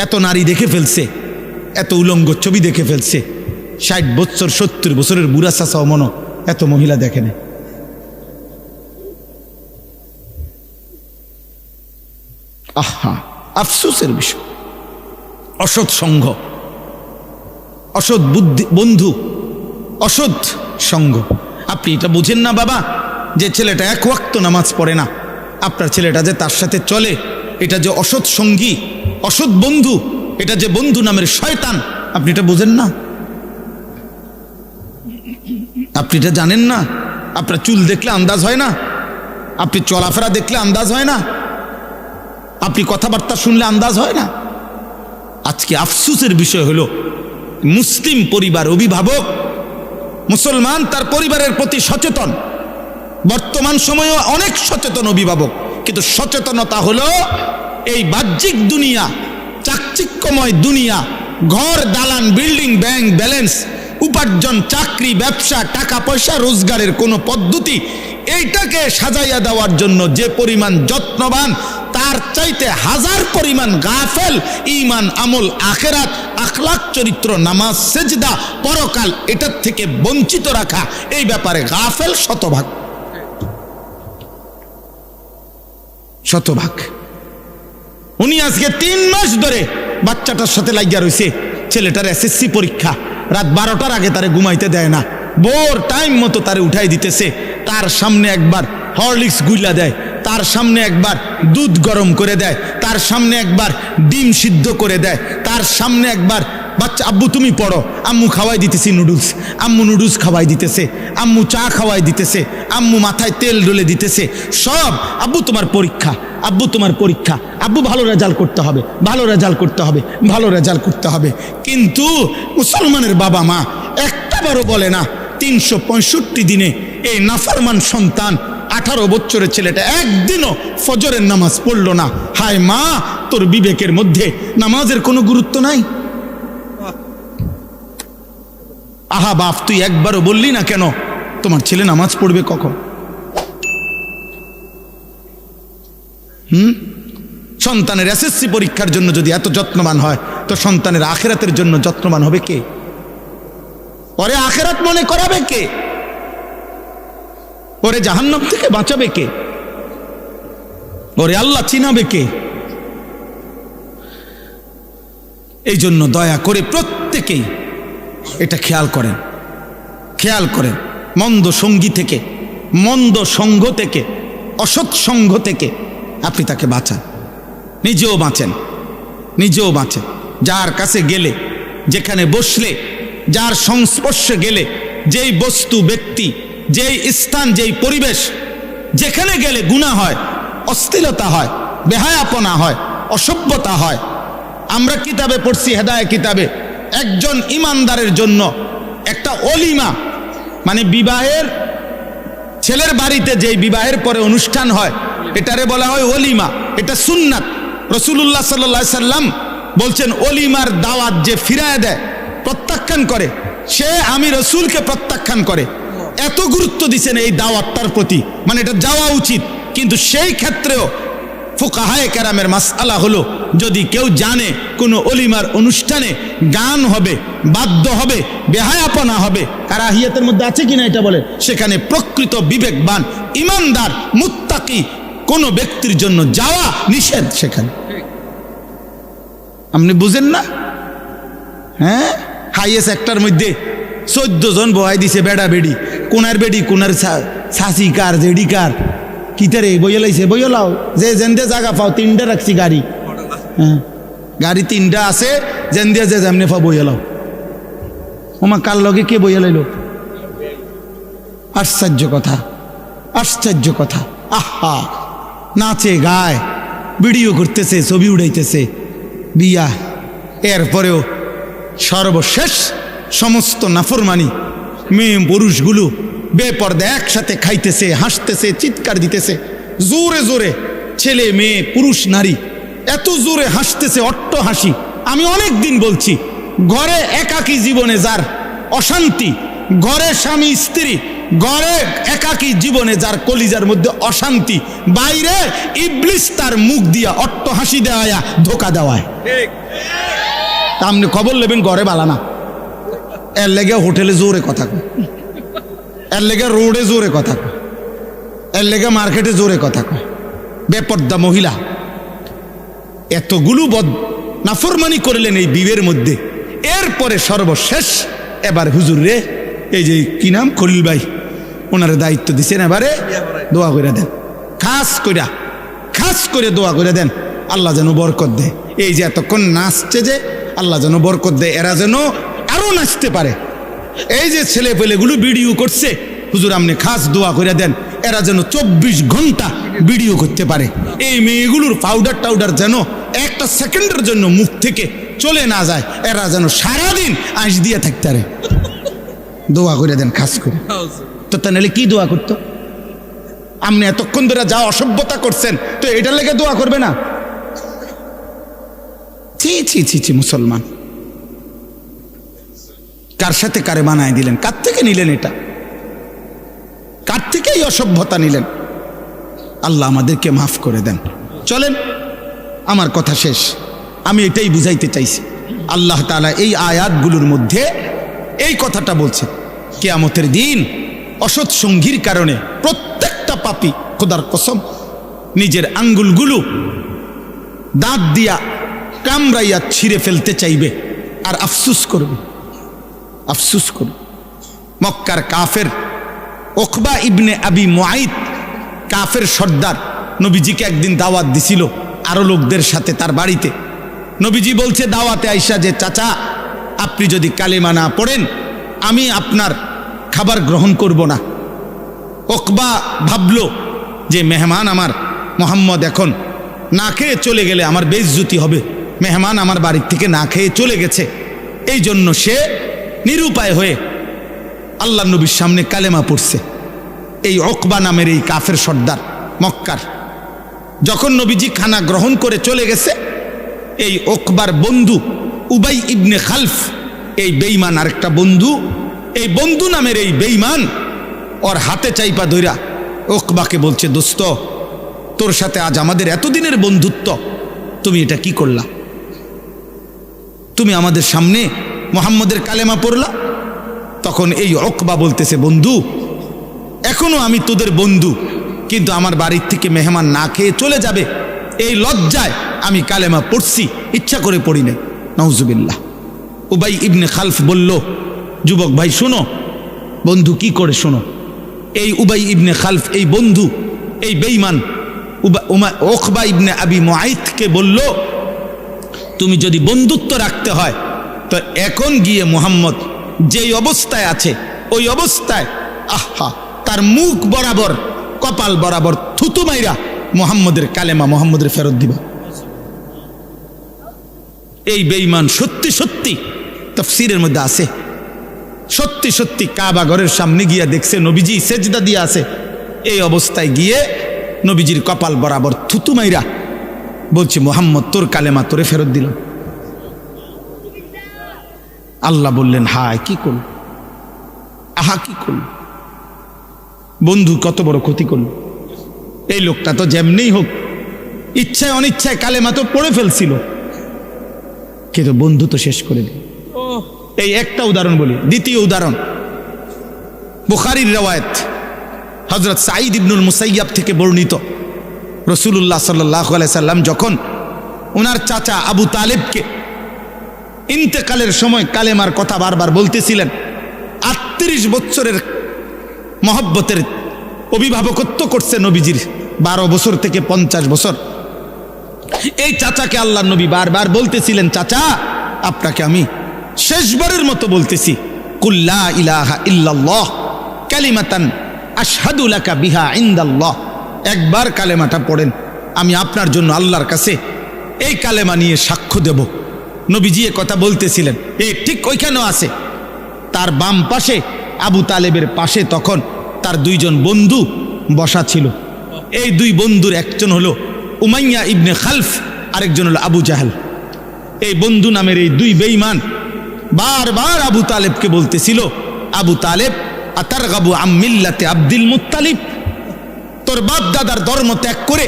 এত নারী দেখে ফেলছে, এত উলঙ্গ ছবি দেখে ফেলছে। 60 বছর 70 বছরের বুড়া চাচাও মনো এত মহিলা দেখে না। আহা আফসোসের বিষয়। অসৎ সঙ্গ, অসৎ বুদ্ধি বন্ধু, অসৎ সঙ্গ। আপনি এটা বুঝেন না বাবা, যে ছেলেটা 1 ওয়াক্ত নামাজ পড়ে না, আপনার ছেলেটা যে তার সাথে চলে, এটা যে অসৎ সঙ্গী, অসৎ বন্ধু, এটা যে বন্ধু নামের শয়তান, আপনি এটা বুঝেন না? আপনি এটা জানেন না? আপনার চুল দেখলে আন্দাজ হয় না? আপনি চলাফেরা দেখলে আন্দাজ হয় না? আপনি কথাবার্তা শুনলে আন্দাজ হয় না? আজকে আফসোসের বিষয় হলো মুসলিম পরিবার, অভিভাবক মুসলমান তার পরিবারের প্রতি সচেতন। বর্তমান সময়েও অনেক সচেতন অভিভাবক, কিন্তু সচেতনতা হলো এই বাহ্যিক দুনিয়া, চাকচিক্যময় দুনিয়া, ঘর, দালান, বিল্ডিং, ব্যাংক ব্যালেন্স, উপার্জন, চাকরি, ব্যবসা, টাকা পয়সা রোজগারের কোনো পদ্ধতি, এইটাকে সাজাইয়া দেওয়ার জন্য যে পরিমাণ যত্নবান, তার চাইতে হাজার পরিমাণ গাফেল ঈমান, আমল, আখেরাত, আখলাক, চরিত্র, নামাজ, সেজদা, পরকাল, এটার থেকে বঞ্চিত রাখা, এই ব্যাপারে গাফেল শতভাগ। শতভাগ। উনি আজকে 3 মাস ধরে বাচ্চাটার সাথে লাগিয়া রয়েছে। ছেলেটার এসএসসি পরীক্ষা, রাত 12টার আগে তারে ঘুমাইতে দেয় না, ভোর টাইম মতো তারে উঠাই দিতেছে। তার সামনে একবার হরলিক্স গুইলা দেয়, তার সামনে একবার দুধ গরম করে দেয়, তার সামনে একবার ডিম সিদ্ধ করে দেয়, তার সামনে একবার বাচ্চা আব্বু তুমি পড়ো, আম্মু খাওয়াই দিতেছি নুডলস, আম্মু নুডলস খাওয়াই দিতেছে, আম্মু চা খাওয়াই দিতেছে, আম্মু মাথায় তেল ডলে দিতেছে, সব আব্বু তোমার পরীক্ষা, আব্বু তোমার পরীক্ষা, আব্বু ভালো রেজাল্ট করতে হবে, ভালো রেজাল্ট করতে হবে, ভালো রেজাল্ট করতে হবে। কিন্তু মুসলমানের বাবা মা একটাবারও বলে না 365 দিনে এই নাফরমান সন্তান 18 বছরের ছেলেটা একদিনও ফজরের নামাজ পড়লো না। হায় মা, তোর বিবেকের মধ্যে নামাজের কোনো গুরুত্ব নাই? আহা বাপ, তুই একবারও বললি না কেন তোমার ছেলে নামাজ পড়বে কখন? সন্তানের এসএসসি পরীক্ষার জন্য যদি এত যত্নবান হয়, তো সন্তানের আখেরাতের জন্য যত্নবান হবে কে? ওরে আখেরাত মনে করাবে কে? ওরে জাহান্নাম থেকে বাঁচাবে কে? ওরে আল্লাহ চিনাবে কে? এই জন্য দয়া করে প্রত্যেকেই এটা খেয়াল করেন, খেয়াল করেন। মন্দ সঙ্গী থেকে, মন্দ সঙ্গ থেকে, অসৎ সঙ্গ থেকে আপনি তাকে বাঁচান, নিজেও বাঁচেন, নিজেও বাঁচেন। যার কাছে গেলে, যেখানে বসলে, যার সংস্পর্শে গেলে, যেই বস্তু, ব্যক্তি, যেই স্থান, যেই পরিবেশ, যেখানে গেলে গুনাহ হয়, অশ্লীলতা হয়, বেহায়াপনা হয়, অসভ্যতা হয়। আমরা কিতাবে পড়ছি, হেদায়েত কিতাবে, একজন ইমানদারের জন্য একটা অলিমা, মানে বিবাহের, ছেলের বাড়িতে যেই বিবাহের পরে অনুষ্ঠান হয়, এটারে বলা হয় অলিমা। এটা সুন্নাত। রাসূলুল্লাহ সাল্লাল্লাহু আলাইহি সাল্লাম বলছেন, অলিমার দাওয়াত যে ফিরায় দেয়, প্রত্যাখ্যান করে, সে আমি রসুলকে প্রত্যাখ্যান করে। এত গুরুত্ব দিচ্ছেন এই দাওয়াতটার প্রতি, মানে এটা যাওয়া উচিত। কিন্তু সেই ক্ষেত্রেও ফুকাহায়ে কেরামের মাসআলা হলো, যদি কেউ জানে কোনো অলিমার অনুষ্ঠানে গান হবে, বাদ্য হবে, বেহায়াপনা হবে, কারাহিয়াতের মধ্যে আছে কিনা এটা বলে, সেখানে প্রকৃত বিবেকবান, ইমানদার, মুত্তাকি কোন ব্যক্তির জন্য যাওয়া নিষেধ সেখানে। আপনি বুঝেন না? হ্যাঁ, হাইয়েস্ট একটার মধ্যে 14 জন বহাই দিছে, বেড়া বেড়ি, কোনার বেড়ি, কোনার সাসি কার, জেডি কার, কিতারে বইয়া লাইছে, বইয়া লাও, যে যেন্দে জায়গা পাও, 3টা রাখছি গাড়ি, হ্যাঁ গাড়ি 3টা আছে, যেন দিয়ে যে যেমনে পাও বইয়া লাও। ওমা কার লগে কে বইয়া লাইল? আশ্চর্য কথা, আশ্চর্য কথা। আহা, নাচে গায়, ভিডিও করতেছে, ছবি উড়াইতেছে, বিয়া। এরপরেও সর্বশেষ সমস্ত নাফরমানি, মেয়ে পুরুষগুলো বেপর্দা একসাথে খাইতেছে, হাসতেছে, চিৎকার দিতেছে, জোরে জোরে, ছেলে মেয়ে পুরুষ নারী এত জোরে হাসতেছে, অট্ট হাসি। আমি অনেক দিন বলছি, ঘরে একাকী জীবনে যার অশান্তি, ঘরে স্বামী স্ত্রী, ঘরে একাকী জীবনে যার কলিজার মধ্যে অশান্তি, বাইরে ইবলিস তার মুখ দিয়া অট্ট হাসি দেওয়া, ধোকা দেওয়ায়। আপনি খবর নেবেন, ঘরে বালানা। এর লেগে হোটেলে জোরে কথা কয়, এর লেগে রোডে জোরে কথা কয়, এর লেগে মার্কেটে জোরে কথা কয়। বেপর্দা মহিলা এতগুলো নাফরমানি করলেন এই বিয়ের মধ্যে। এরপরে সর্বশেষ এবার হুজুর রে, এই যে কি নাম, খলিল ভাই, ওনার দায়িত্ব দিচ্ছেন, এবারে দোয়া করে দেন, খাস করে দোয়া করে দেন, আল্লাহ যেন বরকত দেয়। এই যে এতক্ষণ নাচছে, যে আল্লাহ যেন বরকত দেয়, এরা যেন আরো নাচতে পারে। এই যে ছেলে পেলেগুলো ভিডিও করছে, হুজুর আপনি খাস দোয়া করে দেন, এরা যেন 24 ঘন্টা ভিডিও করতে পারে। এই মেয়েগুলোর পাউডার টাউডার যেন একটা সেকেন্ডের জন্য মুখ থেকে চলে না যায়, এরা যেন সারাদিন আঁশ দিয়ে থাকতে পারে। দোয়া করে দেন খাস করে। তো তা নাহলে কি দোয়া করতো? আপনি এতক্ষণ ধরে যা অসভ্যতা করছেন, তো এটার লেগে দোয়া করবে না? ছি ছি ছি ছি, মুসলমান কার সাথে কারে বানায় দিলেন? কার থেকে নিলেন এটা? কার থেকে এই অসভ্যতা নিলেন? আল্লাহ আমাদেরকে মাফ করে দেন। চলেন, আমার কথা শেষ। আমি এটাই বুঝাইতে চাইছি, আল্লাহ তাআলা এই আয়াতগুলোর মধ্যে এই কথাটা বলছে, কিয়ামতের দিন অসৎ সঙ্গীর কারণে প্রত্যেকটা পাপী খোদার কসম নিজের আঙ্গুলগুলো দাঁত দিয়া কামড়াইয়া ছিঁড়ে ফেলতে চাইবে আর আফসুস করবে, আফসুস করবে। মক্কার কাফের উকবা ইবনে আবি মুআইত, কাফের সর্দার, নবীজিকে একদিন দাওয়াত দিছিল আরো লোকদের সাথে তার বাড়িতে। নবীজি বলছে দাওয়াতে আইসা যে, চাচা আপনি যদি কালেমা না পড়েন আমি আপনার খাবার গ্রহণ করব না। উকবা ভাবলো যে মেহমান আমার মুহাম্মদ এখন না খেয়ে চলে গেলে আমার বেইজ্জতি হবে, মেহমান আমার বাড়ির থেকে না খেয়ে চলে গেছে, এই জন্য সে নিরুপায় হয়ে আল্লাহ নবীর সামনে কালেমা পড়ছে। এই উকবা নামের এই কাফের সর্দার মক্কার, যখন নবীজি খানা গ্রহণ করে চলে গেছে, এই উকবার বন্ধু উবাই ইবনে খালফ, এই বেঈমান আরেকটা বন্ধু, এই বন্ধু নামের এই বেঈমান ওর হাতে চাইপা ধইরা উকবাকে বলছে, দোস্ত তোর সাথে আজ আমাদের এতদিনের বন্ধুত্ব, তুমি এটা কি করলা? তুমি আমাদের সামনে মুহাম্মদের কালেমা পড়লা। তখন এই উকবা বলতেছে, বন্ধু এখনো আমি তোদের বন্ধু, কিন্তু আমার বাড়ির থেকে মেহমান না খেয়ে চলে যাবে এই লজ্জায় আমি কালেমা পড়ছি, ইচ্ছা করে পড়ি নাই। নাউজুবিল্লাহ। উবাই ইবনে খালফ বলল, যুবক ভাই শোনো, বন্ধু কি করে শোনো। এই উবাই ইবনে খালফ, এই বন্ধু, এই বেঈমান উকবা ইবনে আবি মুআইতকে বলল, তুমি যদি বন্ধুত্ব রাখতে হয় তো এখন গিয়ে মুহাম্মদ যেই অবস্থায় আছে ওই অবস্থায় আহা তার মুখ বরাবর কপাল বরাবর থুতু মাইরা মুহাম্মদের কালেমা মুহাম্মদের ফেরত দিবা। এই বেঈমান সত্যি সত্যি তাফসীরের মধ্যে আছে, সত্যি সত্যি কাবা ঘরের সামনে গিয়া দেখছে নবীজি সেজদা দিয়ে আছে, এই অবস্থায় গিয়ে নবীজির কপাল বরাবর থুতু মাইরা বলছে, মুহাম্মদ তোর কালেমা তোরে ফেরত দিল। আল্লাহ বললেন, হায় কি করল, আহা কি করল, বন্ধু কত বড় ক্ষতি করল। এই লোকটা তো যেমনিই হোক ইচ্ছায় অনিচ্ছায় কালেমা তো পড়ে ফেলছিল, কিন্তু বন্ধু তো শেষ করে দিল। এই একটা উদাহরণ বলি। দ্বিতীয় উদাহরণ বুখারীর রওয়ায়াত, হযরত সাঈদ ইবনুল মুসাইয়াব থেকে বর্ণিত, রাসূলুল্লাহ সাল্লাল্লাহু আলাইহি সাল্লাম যখন ওনার চাচা আবু তালেবকে ইন্তেকালের সময় কালেমার কথা বারবার বলতেছিলেন, 38 বছরের মহব্বতের অভিভাবকত্ব করছে নবীজির, 12 বছর থেকে 50 বছর। এই চাচাকে আল্লাহ নবী বারবার বলতেছিলেন, চাচা আপনাকে আমি শেষবারের মতো বলতেছি, কুল লা ইলাহা ইল্লাল্লাহ কালিমাতান আশহাদু লাকা বিহা ইনদাল্লাহ, একবার কালেমাটা পড়েন, আমি আপনার জন্য আল্লাহর কাছে এই কালেমা নিয়ে সাক্ষ্য দেব। নবীজি এ কথা বলতেছিলেন, এই ঠিক ওইখানেও আছে। তার বাম পাশে আবু তালেবের পাশে তখন তার 2 জন বন্ধু বসা ছিল। এই 2 বন্ধুর একজন হলো উমাইয়া ইবনে খালফ, আরেকজন হলো আবু জাহেল। এই বন্ধু নামের এই 2 বেঈমান বারবার আবু তালেবকে বলতেছিল, আবু তালেব আতারগাবু আম মিল্লাতে আব্দুল মুত্তালিব, তোর বাপ দাদার ধর্ম ত্যাগ করে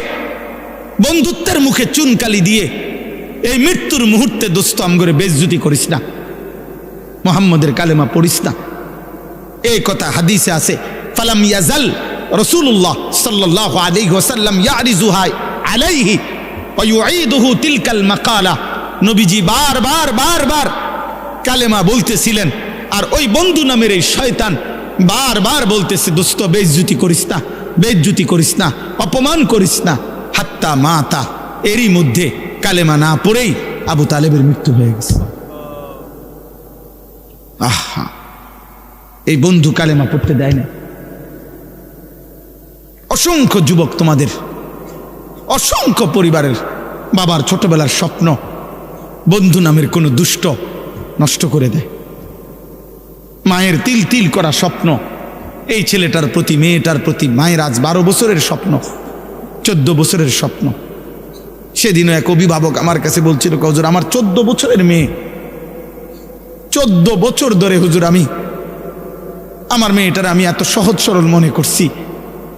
বন্ধুত্বের মুখে চুনকালি দিয়ে এই মৃত্যুর মুহূর্তে দোস্ত আমগরে বেইজ্জতি করিস না, মুহাম্মদের কালেমা পড়িস না। এই কথা হাদিসে আছে। ফালাম ইয়াজাল রাসূলুল্লাহ সাল্লাল্লাহু আলাইহি ওয়াসাল্লাম ইয়ারিজুহা আলাইহি ওয়া ইউঈদুহু তিলকাল মাকালা, নবীজি বারবার বারবার কালেমা বলতেছিলেন, আর ওই বন্ধু নামের এই শয়তান বারবার বলতেছে, দোস্ত বেইজ্জতি করিস না, বেইজ্জতি করিস না, অপমান করিস না। হাত্তা মাতা, এরই মধ্যে কালেমা না পড়েই আবু তালেবের মৃত্যু হয়ে গেছে। আহা, এই বন্ধু কালেমা পড়তে দেয় না। অসংখ্য যুবক তোমাদের, অসংখ্য পরিবারের বাবার ছোটবেলার স্বপ্ন বন্ধু নামের কোনো দুষ্ট নষ্ট করে দেয়। মায়ের তিল তিল করা স্বপ্ন, এই ছেলেটার প্রতি মেয়েটার প্রতি মায়ের আজ 12 বছরের স্বপ্ন, 14 বছরের স্বপ্ন। সেদিনও এক অভিভাবক আমার কাছে বলছিল, হুজুর আমার 14 বছরের মেয়ে, 14 বছর ধরে হুজুর আমি আমার মেয়েটার আমি এত সহজ সরল মনে করছি।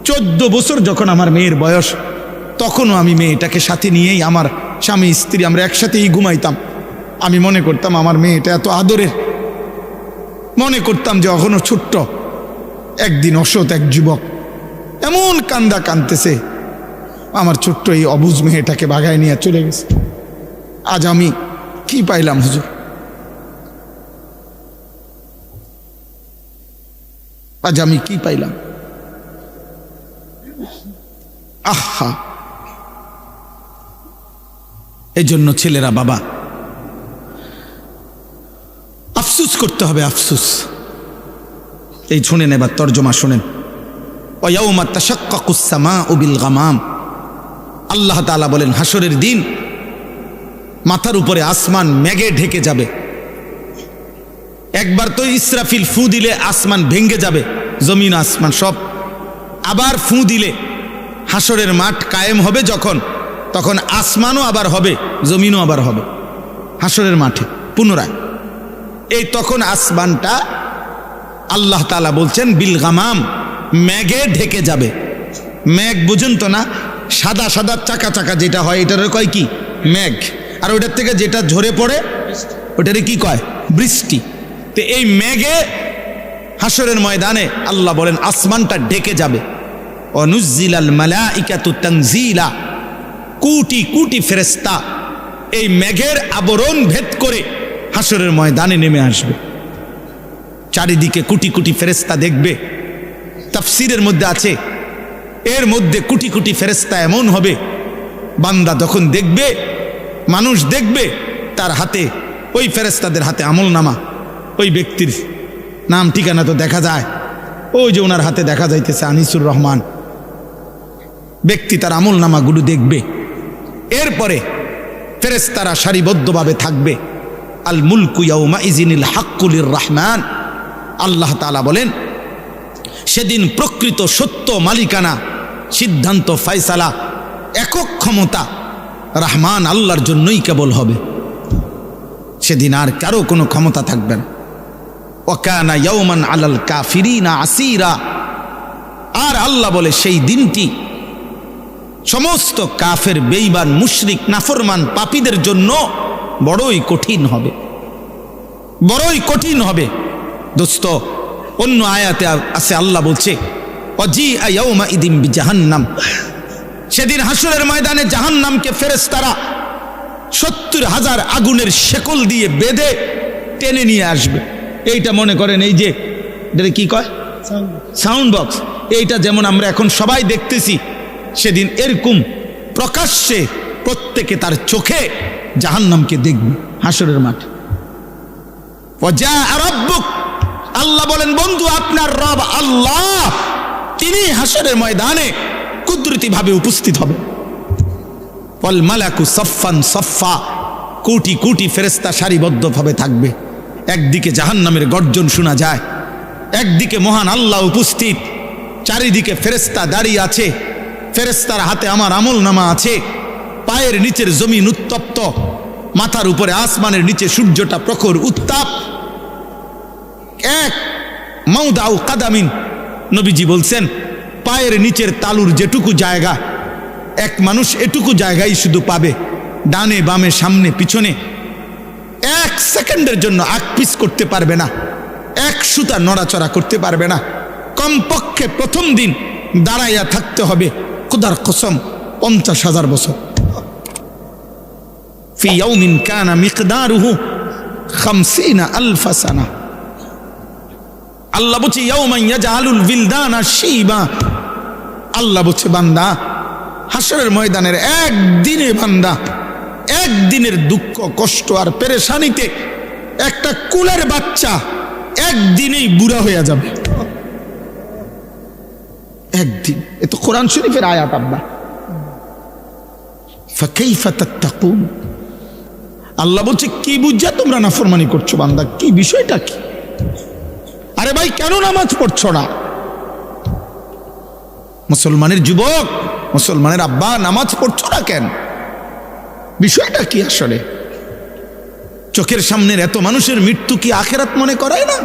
14 বছর যখন আমার মেয়ের বয়স, তখনও আমি মেয়েটাকে সাথে নিয়েই আমার স্বামী স্ত্রী আমরা একসাথেই ঘুমাইতাম। আমি মনে করতাম আমার মেয়েটা এত আদরের, মনে করতাম যে এখনো ছোট্ট। একদিন অসৎ এক যুবক এমন কান্দা কাঁদতেছে, আমার ছোট্ট এই অবুঝ মেয়েটাকে বাগায় নিয়ে চলে গেছে। আজ আমি কি পাইলাম হুজুর? আজ আমি কি পাইলাম? আহা! এই জন্য ছেলেরা বাবা আফসুস করতে হবে, আফসুস। এই শুনেন, এবার তর্জমা শুনেন। ওয়ায়াউমা তাশাক্কাকুস সামাউ বিল গামাম, আল্লাহ তাআলা বলেন হাসরের দিন মাথার উপরে আসমান মেঘে ঢেকে যাবে। একবার তো ইসরাফিল ফু দিলে আসমান ভেঙ্গে যাবে, জমিন আসমান সব। আবার ফু দিলে হাসরের মাঠ কায়েম হবে যখন, তখন আসমানও আবার হবে, জমিনও আবার হবে হাসরের মাঠে পুনরায়। এই তখন আসমানটা আল্লাহ তাআলা বলছেন বিল গামাম, মেঘে ঢেকে যাবে। মেঘ বুঝুন তো না, সাদা সাদা চাকা চাকা যেটা হয় এটার কয় কি? মেঘ। আর ওটার থেকে যেটা ঝরে পড়ে ওটারে কি কয়? বৃষ্টি। তো এই মেঘে হাসরের ময়দানে আল্লাহ বলেন আসমানটা ঢেকে যাবে। অনুজ্জিলাল মালাইকাতু তানজিলা, কোটি কোটি ফেরেশতা এই মেঘের আবরণ ভেদ করে হাসরের ময়দানে নেমে আসবে। চারিদিকে কোটি কোটি ফেরেশতা দেখবে। তাফসীরের মধ্যে আছে এর মধ্যে কোটি কোটি ফেরেশতা এমন হবে, বান্দা যখন দেখবে, মানুষ দেখবে, তার হাতে, ওই ফেরেশতাদের হাতে আমলনামা, ওই ব্যক্তির নাম ঠিকানা তো দেখা যায়, ওই যে ওনার হাতে দেখা যাইতেছে আনিসুর রহমান, ব্যক্তি তার আমলনামাগুলো দেখবে। এরপরে ফেরেশতারা সারিবদ্ধভাবে থাকবে। আল মুলকু ইয়াউমা ইজিনিল হাক্কু লির রহমান, আল্লাহ তাআলা বলেন সেদিন প্রকৃত সত্য মালিকানা, সিদ্ধান্ত, ফয়সালা, একক ক্ষমতা রহমান আল্লাহর জন্যই কেবল হবে। সেদিন আর কারো কোনো ক্ষমতা থাকবে না। ওয়াকানা ইয়াউমান আলাল কাফিরিনা আসিরা, আর আল্লাহ বলে সেই দিনটি সমস্ত কাফের, বেঈমান, মুশরিক, নাফরমান, পাপীদের জন্য বড়ই কঠিন হবে, বড়ই কঠিন হবে। দোস্ত, অন্য আয়াতে আছে আল্লাহ বলছে ওয়াজিআ ইয়াউমা ইদিন বিজাহান্নাম, সেদিন হাসরের ময়দানে জাহান্নামকে ফেরেশতারা 70,000 আগুনের শেকল দিয়ে বেঁধে টেনে নিয়ে আসবে। এইটা মনে করেন এই যে এটা কি কয় সাউন্ড বক্স, এইটা যেমন আমরা এখন সবাই দেখতেছি, সেদিন এরকম প্রকাশ্যে প্রত্যেকে তার চোখে জাহান্নামকে দেখবে হাসরের মাঠে। ওয়াজা রাব্বুক, আল্লাহ বলেন বন্ধু আপনার রব আল্লাহ তিনি হাসরের ময়দানে কুদরতি ভাবে উপস্থিত হবে। ওয়াল মালাকু সাফফান সাফফা, কোটি কোটি ফেরেশতা সারিবদ্ধভাবে থাকবে। একদিকে জাহান্নামের গর্জন শোনা যায়, একদিকে মহান আল্লাহ উপস্থিত, চারিদিকে ফেরেশতা দাঁড়িয়ে আছে, ফেরেশতার হাতে আমার আমলনামা আছে। পায়ের নিচের জমিন উত্তপ্ত, মাথার উপরে আসমানের নিচে সূর্যটা প্রখর উত্তাপ। এক মাউদাউ কাদামিন, নবীজি বলছেন পায়ের নিচের তালুর যেটুকু জায়গা, এক মানুষ এটুকু জায়গায় শুধু পাবে, ডানে বামে সামনে পিছনে 1 সেকেন্ডের জন্য আকপিস করতে পারবে না, এক সুতা নড়াচড়া করতে পারবে না। কমপক্ষে প্রথম দিন দাঁড়াইয়া থাকতে হবে খোদার কসম 50,000 বছর। ফি ইয়াউমিন কানা মিকদারুহু 50,000 সানা। আল্লাহ বলছে ইয়াউমান ইয়াজআলুল বিলদানা শিবা, আল্লাহ বলছে বান্দা হাসরের ময়দানের একদিনে, বান্দা একদিনের দুঃখ কষ্ট আর পেরেশানিতে একটা কুলের বাচ্চা একদিনেই বুড়া হয়ে যাবে। একদিন, এ তো কোরআন শরীফের আয়াত আব্বা। ফাকাইফা তাত্তাকুন, আল্লাহ বলছে কি বুঝা তোমরা নাফরমানি করছো বান্দা, কি বিষয়টা কি? আরে ভাই কেন নামাজ পড়ছো না? মুসলমানের যুবক, মুসলমানের আব্বা, নামাজ পড়ছো না কেন? বিষয়টা কি আসলে? চোখের সামনের এত মানুষের মৃত্যু কি আখেরাত মনে করায় না?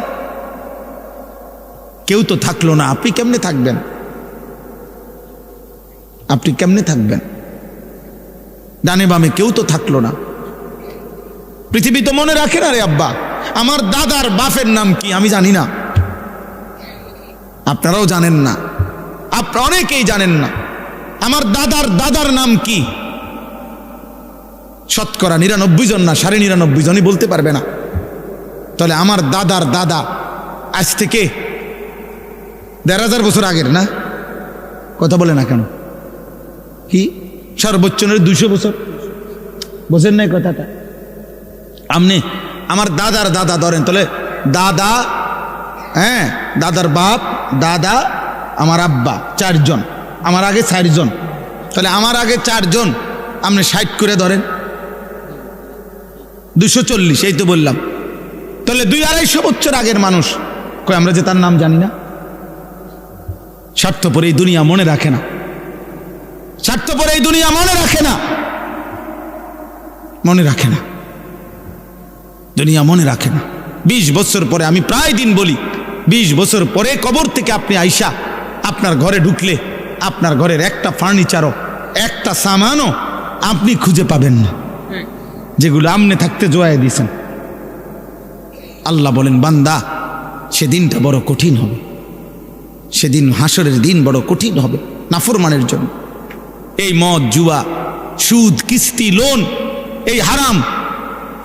কেউ তো থাকলো না, আপনি কেমনে থাকবেন? আপনি কেমনে থাকবেন? ডানে বামে কেউ তো থাকলো না। পৃথিবী তো মনে রাখে না রে আব্বা। আমার দাদার বাপের নাম কি আমি জানি না, আপনারাও জানেন না, আপনারা অনেকেই জানেন না আমার দাদার দাদার নাম কি। শতকরা 99 জন না 99.5 জনই বলতে পারবে না। তাহলে আমার দাদার দাদা আজ থেকে 1500 বছর আগের না? কথা বলে না কেন? কি সর্বোচ্চ 200 বছর? বোঝেন নাই কথাটা? আপনি আমার দাদার দাদা ধরেন, তাহলে দাদা, হ্যাঁ, দাদার বাপ, দাদা, আমার আব্বা, 4 জন। আমার আগে 4 জন, তাহলে আমার আগে 4 জন, আপনি 60 করে ধরেন, 240। এই তো বললাম, তাহলে 200-250 বছর আগের মানুষ। কই আমরা যে তার নাম জানি না? স্বার্থপর এই দুনিয়া মনে রাখে না, স্বার্থপর এই দুনিয়া মনে রাখে না, মনে রাখে না, দুনিয়া মনে রাখে না। 20 বছর পরে, আমি প্রায় দিন বলি, 20 বছর পরে কবর থেকে আপনি আইসা আপনার ঘরে ঢুকলে আপনার ঘরের একটা ফার্নিচারও, একটা সামানও আপনি খুঁজে পাবেন না, যেগুলো আমনে থাকতে জোয়াই দিয়েছেন। আল্লাহ বলেন, বান্দা সেদিনটা বড় কঠিন হবে, সেদিন হাসরের দিন বড় কঠিন হবে নাফরমানের জন্য। এই মদ, জুয়া, সুদ, কিস্তি, লোন, এই হারাম,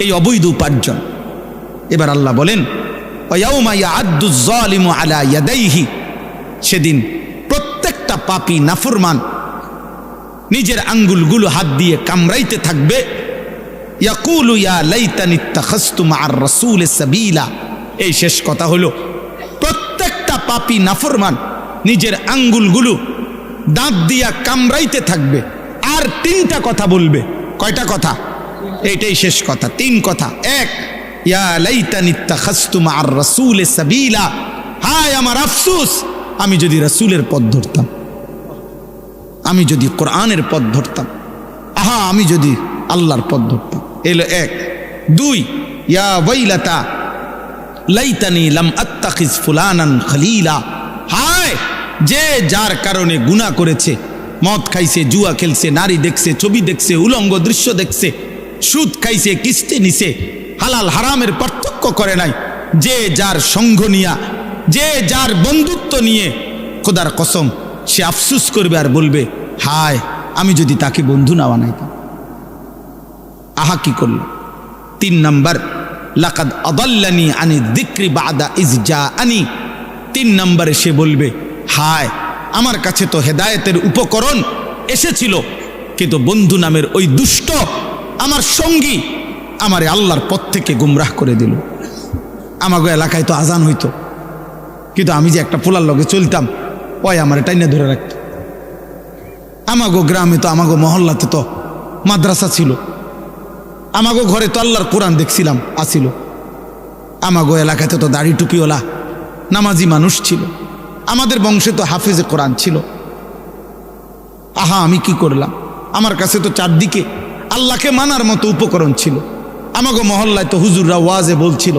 এই অবৈধ উপার্জন। এবার আল্লাহ বলেন, ওয়ায়াউমা ইয়াআদ্দু যালিমু আলা ইয়াদাইহি, সেদিন প্রত্যেকটা পাপী নাফরমান নিজের আঙ্গুলগুলো হাত দিয়ে কামড়াইতে থাকবে। ইয়াকুলু ইয়া লাইতানি ইত্তাখাযতু মা'আর রাসূলি সাবিলা। এই শেষ কথা হলো, প্রত্যেকটা পাপী নাফরমান নিজের আঙ্গুলগুলো দাঁত দিয়া কামড়াইতে থাকবে, আর 3টা কথা বলবে। কয়টা কথা? এইটাই শেষ কথা, 3 কথা। 1, ইয়া লাইতানি ইত্তাখাযতু মা'আর রাসূলি সাবিলা, হায় আমার আফসোস, আমি যদি রাসূলের পথ ধরতাম, আমি যদি কোরআনের পথ ধরতাম, আহা আমি যদি আল্লাহর পথ ধরতাম। এলো 1। 2, ইয়া ওয়াইলাতা লাইতানি লাম আত্তাখিজ ফুলানান খলিলা, হায় যে যার কারণে গুনাহ করেছে, মদ খাইছে, জুয়া খেলছে, নারী দেখছে, ছবি দেখছে, উলঙ্গ দৃশ্য দেখছে, সুদ খাইছে, কিস্তি নিছে, হালাল হারামের পার্থক্য করে নাই, যে যার সঙ্গ নিয়া, যে যার বন্ধুত্ব নিয়ে, খোদার কসম সে আফসোস করবে আর বলবে, হায় আমি যদি তাকে বন্ধু না বানাইতাম। আহা কি করলো? 3 নাম্বার, লাকাদ আদাল্লানি আনি যিকরি বাদা ইজ জাআনি। 3 নম্বরে সে বলবে, হায় আমার কাছে তো হেদায়েতের উপকরণ এসেছিল, কিন্তু বন্ধু নামের ওই দুষ্ট আমার সঙ্গী আমারে আল্লাহর পথ থেকে গুমরাহ করে দিল। আমাগো এলাকায় তো আজান হইতো, কিন্তু আমি যে একটা পোলার লগে চলতাম, ওই আমার টাইনে ধরে রাখত। আমাগো গ্রামে তো, আমাগো মহল্লাতে তো মাদ্রাসা ছিল, আমাগো ঘরে তো আল্লাহর কোরআন দেখছিলাম আসিল, আমাগো এলাকাতে তো দাড়ি টুপিওয়ালা নামাজি মানুষ ছিল, আমাদের বংশে তো হাফেজে কোরআন ছিল। আহা আমি কি করলাম? আমার কাছে তো চারদিকে আল্লাহকে মানার মতো উপকরণ ছিল। আমাগো মহল্লায় তো হুজুররা ওয়াজে বলছিল,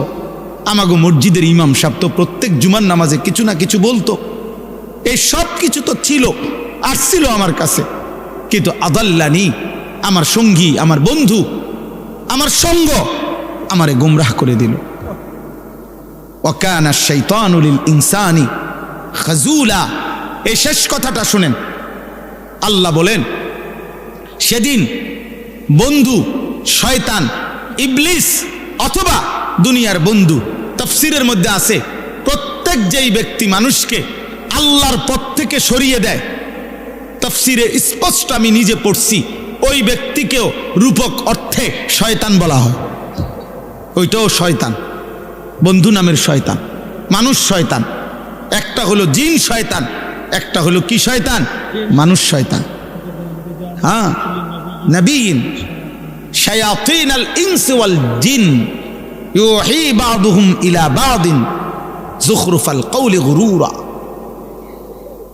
আমাগো মসজিদের ইমাম সাহেব তো প্রত্যেক জুমার নামাজে কিছু না কিছু বলতো। এই সব কিছু তো ছিল, আসছিল আমার কাছে, কিন্তু আদাল্লানি আমার সঙ্গী, আমার বন্ধু, আমার সঙ্গ আমারে গুমরাহ করে দিল। ওয়াকানা শাইতানু লিল ইনসানি খাজুলা। এই শেষ কথাটা শুনেন, আল্লাহ বলেন সেদিন বন্ধু শয়তান, ইবলিস অথবা দুনিয়ার বন্ধু, তাফসীরের মধ্যে আছে প্রত্যেক যেই ব্যক্তি মানুষকে আল্লাহর পথ থেকে সরিয়ে দেয়, তাফসীরে স্পষ্ট আমি নিজে পড়ছি, ওই ব্যক্তিকেও রূপক অর্থে শয়তান বলা হয়। ওইটাও শয়তান, বন্ধু নামের শয়তান, মানুষ শয়তান। একটা হলো জিন শয়তান, একটা হলো কি শয়তান? মানুষ শয়তান। হ্যাঁ, নবীন শায়াতিন আল ইনস ওয়াল জিন ইউহি বাদুহুম ইলা বাদিন যুখরুফাল কওলি গুরুরা।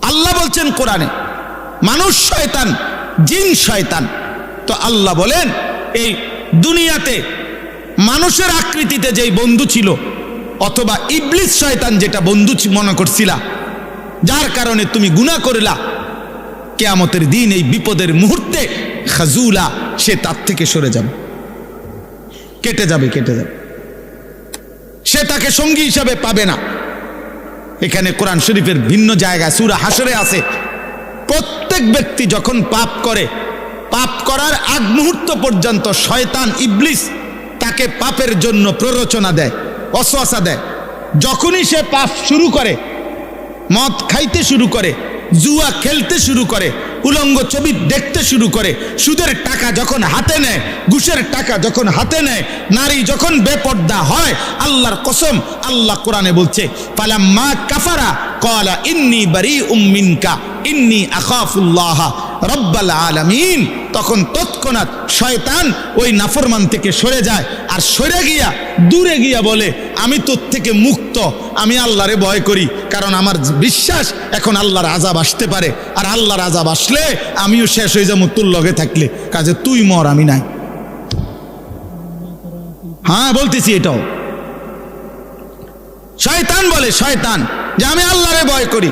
আল্লাহ বলছেন কোরআনে মানুষ শয়তান, জিন শয়তান। তো আল্লাহ বলেন এই দুনিয়াতে মানুষের আকৃতিতে যেই বন্ধু ছিল, অথবা ইবলিস শয়তান যেটা বন্ধু মনে করছিলা, যার কারণে তুমি গুনাহ করলা, কিয়ামতের দিন এই বিপদের মুহূর্তে খাজুলা, সে তার থেকে সরে যাবে, কেটে যাবে, সে তাকে সঙ্গী হিসাবে পাবে না। এখানে কোরআন শরীফের ভিন্ন জায়গায় সূরা হাশরে আছে, প্রত্যেক ব্যক্তি যখন পাপ করে, পাপ করার আগ মুহূর্ত পর্যন্ত শয়তান ইবলিস তাকে পাপের জন্য প্ররোচনা দেয়, ওয়াসওয়াসা দেয়। যখনই সে পাপ শুরু করে, মদ খাইতে শুরু করে, জুয়া খেলতে শুরু করে, উলঙ্গ ছবি দেখতে শুরু করে, সুদের টাকা যখন হাতে নেয়, ঘুষের টাকা যখন হাতে নেয়, নারী যখন বেপর্দা হয়, আল্লাহর কসম, আল্লাহ কোরআনে বলছে ফালাম্মা কাফারা ক্বালা ইন্নী বারীউম মিনকা ইন্নী আখাফুল্লাহ রব্বাল আলামিন। তখন তৎক্ষণাৎ শয়তান ওই নাফরমান থেকে সরে যায়, আর সরে গিয়া দূরে গিয়া বলে আমি তোর থেকে মুক্ত, আমি আল্লাহরে ভয় করি, কারণ আমার বিশ্বাস এখন আল্লাহর আযাব আসতে পারে, আর আল্লাহর আযাব আসলে আমিও শেষ হয়ে যাবো তোর লগে থাকলে, কাজে তুই মর, আমি নাই। হ্যাঁ বলতেছি, এটাও শয়তান বলে, শয়তান যে আমি আল্লাহরে ভয় করি।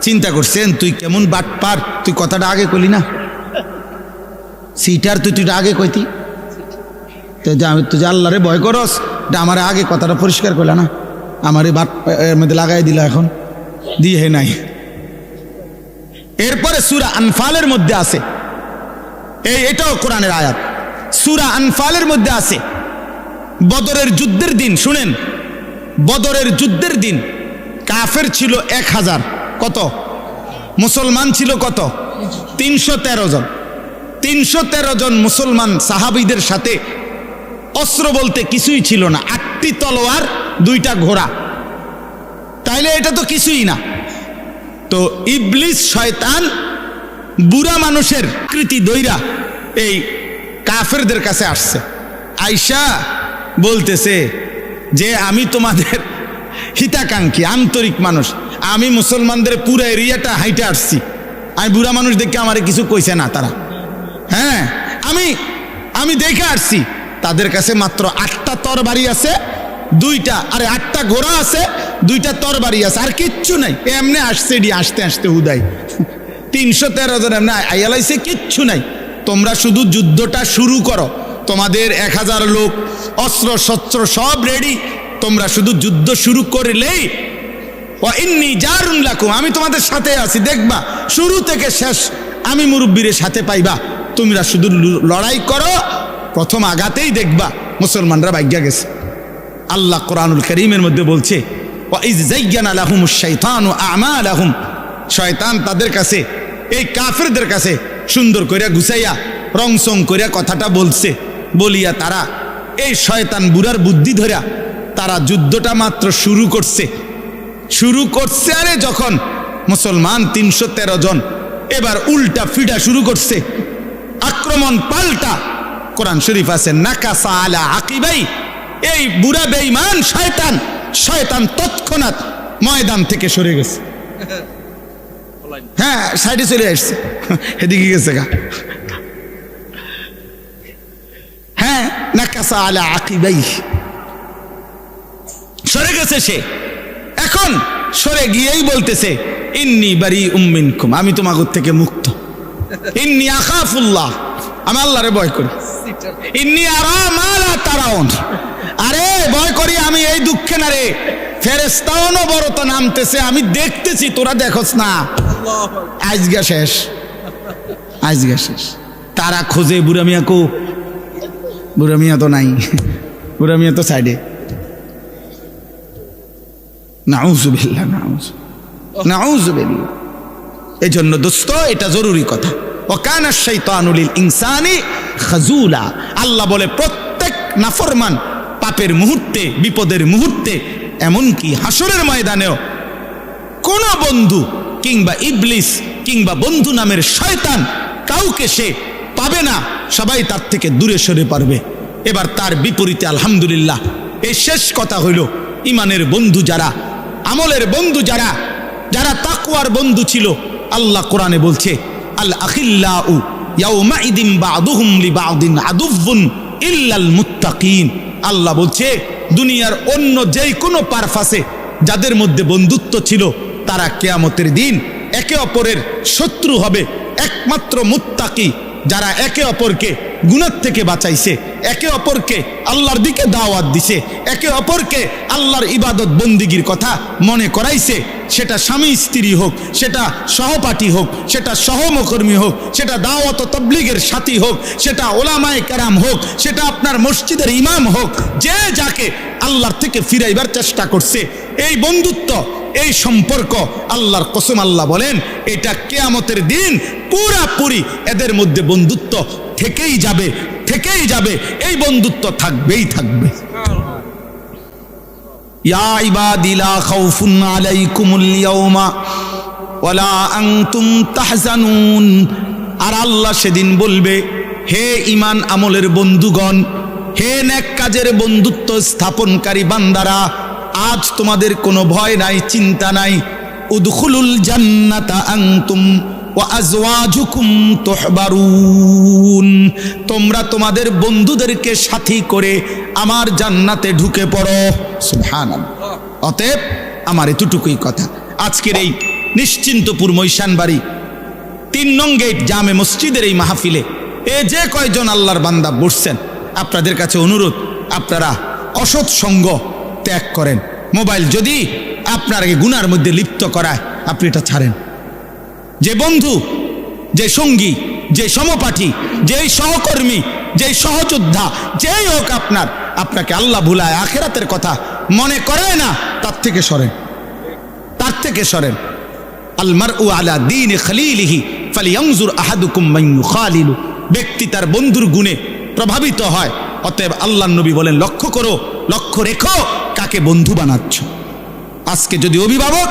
চিন্তা করছেন তুই কেমন বাটপার, তুই কথাটা আগে কইলি না, সিটার তুই আগে কইতি, আমি তুই যে আল্লাহরে ভয় করস, এটা আমার আগে কথাটা পরিষ্কার করলা না, আমার এই বাট এর মধ্যে লাগাই দিলা, এখন দিয়ে হে নাই। এরপরে সূরা আনফালের মধ্যে আছে, এটাও কোরআনের আয়াত, সূরা আনফালের মধ্যে আছে বদরের যুদ্ধের দিন। শুনেন, বদরের যুদ্ধের দিন কাফের ছিল 1000, কত? মুসলমান ছিল কত? 313 জন। 313 জন মুসলমান সাহাবীদের সাথে অস্ত্র বলতে কিছুই ছিল না, 8টি তলোয়ার, 2টা ঘোড়া, তাইলে এটা তো কিছুই না। তো ইবলিস শয়তান বুড়া মানুষের কৃতি দইরা এই কাফেরদের কাছে আসছে, আইসা বলতেছে যে আমি তোমাদের হিতাকাঙ্ক্ষী আন্তরিক মানুষ, আমি মুসলমানদের পুরো এরিয়াটা হাইটে আসছি, আমি বুড়া মানুষ দেখে আমারে কিছু কইছে না তারা, হ্যাঁ আমি দেখে আসছি, তাদের কাছে মাত্র 8টা তরবারি আছে, 8টা ঘোড়া আছে, 2টা তরবারি আছে, আর কিচ্ছু নাই, এমনি আসছে আসতে আসতে হুদাই 313 জন এমনি আইয়ালাইছে, কিচ্ছু নাই। তোমরা শুধু যুদ্ধটা শুরু করো, তোমাদের 1000 লোক, অস্ত্র শস্ত্র সব রেডি, তোমরা শুধু যুদ্ধ শুরু করলেই ইন্নী জারুন লাকুম, আমি তোমাদের সাথে আছি, দেখবা শুরু থেকে শেষ আমি মুরব্বীর সাথে পাইবা, তোমরা শুধু লড়াই করো, প্রথম আঘাতেই দেখবা মুসলমানরা ভাগ্যা গেছে। আল্লাহ কোরআনুল কারীমের মধ্যে বলছে ওয়াইজ যায়্যানা লাহুমুশ শাইতানু আমালাহুম, শয়তান তাদের কাছে, এই কাফেরদের কাছে সুন্দর কইরা গুছাইয়া রংসং কইরা কথাটা বলছে, বলিয়া তারা এই শয়তান বুড়ার বুদ্ধি ধরা তারা যুদ্ধটা মাত্র শুরু করছে। আরে যখন মুসলমান 313 জন এবার উল্টা ফিডা শুরু করছে, আক্রমণ পাল্টা, কোরআন শরীফ আছে নাকাসা আলা আকিবাই, এই বুড়া বেঈমান শয়তান তৎক্ষণাৎ ময়দান থেকে সরে গেছে, হ্যাঁ সাইডে চলে আসছে, এদিকে গেছে গা, হ্যাঁ নাকাসা আলা আকিবাই, সরে গেছে সে। এখন সরে গিয়েই বলতেছে ইন্নী বারীউম মিনকুম, আমি তোমাদের থেকে মুক্ত, ইন্নী আখাফুল্লাহ, আমি আল্লাহরে ভয় করি, ইন্নী আরা মা লা তারাউন, আরে ভয় করি আমি এই দুঃখে না রে, ফেরেশতাও বড় নামতেছে, আমি দেখতেছি, তোরা দেখোস না, আজকে শেষ। তারা খোঁজে বুড়া মিয়া কো, বুড়া মিয়া তো নাই, বুড়া মিয়া তো সাইডে, নাউযুবিল্লাহ, নাউযুবিল্লাহ। এই জন্য দোস্ত এটা জরুরি কথা, ওয়াকানা শাইতানু লিল ইনসানি খাজুলা, আল্লাহ বলে প্রত্যেক নাফরমান পাপের মুহূর্তে, বিপদের মুহূর্তে, এমনকি হাসরের ময়দানেও কোন বন্ধু কিংবা ইবলিস কিংবা বন্ধু নামের শয়তান কাউকে সে পাবে না, সবাই তার থেকে দূরে সরে পারবে। এবার তার বিপরীতে আলহামদুলিল্লাহ এই শেষ কথা হইল, ইমানের বন্ধু যারা আমলের বন্ধু যারা, যারা তাকওয়ার বন্ধু ছিল, আল্লাহ কোরআনে বলছে আল আখিল্লাউ ইয়াউমাইদিন বা'দুহুম লিবা'দিন আদুউন ইল্লাল মুত্তাকিন। আল্লাহ বলছে দুনিয়ার অন্য যেই কোনো পারপাসে যাদের মধ্যে বন্ধুত্ব ছিল তারা কিয়ামতের দিন একে অপরের শত্রু হবে। একমাত্র মুত্তাকি যারা একে অপরকে গুনাহ থেকে বাঁচাইছে, একে অপরকে আল্লাহর দিকে দাওয়াত দিছে, একে অপরকে আল্লাহর ইবাদত বন্দিগির কথা মনে করাইছে, সেটা স্বামী স্ত্রী হোক, সেটা সহপাঠী হোক, সেটা সহমকর্মী হোক, সেটা দাওয়াত ও তাবলীগের সাথী হোক, সেটা ওলামায়ে কেরাম হোক, সেটা আপনার মসজিদের ইমাম হোক, যে যাকে আল্লাহর থেকে ফিরাইবার চেষ্টা করছে, এই বন্ধুত্ব, এই সম্পর্ক, আল্লাহর কসম আল্লাহ বলেন এটা কিয়ামতের দিন পুরাপুরি এদের মধ্যে বন্ধুত্ব থেকেই যাবে, থেকেই যাবে, এই বন্ধুত্ব থাকবেই থাকবে। ইয়া ইবাদি লা খাউফুন আলাইকুমুল ইয়াওমা ওয়ালা আনতুম তাহজানুন। আর আল্লাহ সেদিন বলবে, হে ঈমান আমলের বন্ধুগণ, হে নেক কাজের বন্ধুত্ব স্থাপনকারী বান্দারা, আজ তোমাদের কোনো ভয় নাই, চিন্তা নাই। উদখুলুল জান্নাতা আনতুম ওয়া আজওয়াজুকুম তুহবারুন। তোমরা তোমাদের বন্ধুদেরকে সাথী করে আমার জান্নাতে ঢুকে পড়ো। সুবহানাল্লাহ। অতএব আমার এতটুকুই কথা। আজকের এই নিশ্চিন্তপুর মৈশানবাড়ি ৩ নং গেট জামে মসজিদের এই মাহফিলে এ যে কয়জন আল্লাহর বান্দা বসছেন, আপনাদের কাছে অনুরোধ, আপনারা অসৎ সঙ্গ ত্যাগ করেন। মোবাইল যদি আপনাকে গুনার মধ্যে লিপ্ত করায়, আপনি এটা ছাড়েন। যে বন্ধু, যে সঙ্গী, যে সমপাঠী, যেই সহকর্মী, যেই সহযোদ্ধা, যেই হোক আপনাকে আল্লাহ ভুলায় আখিরাতের কথা মনে করে না, তার থেকে সরেন, তার থেকে সরেন। আল মারউ আলা দীনি খলিলিহি ফালিয়ানজুর আহাদুকুম মান ইউখালিলু। ব্যক্তি তার বন্ধুর গুণে প্রভাবিত হয়। অতএব আল্লাহর নবী বলেন, লক্ষ্য করো, লক্ষ্য রেখো কাকে বন্ধু বানাচ্ছ। আজকে যদি অভিভাবক,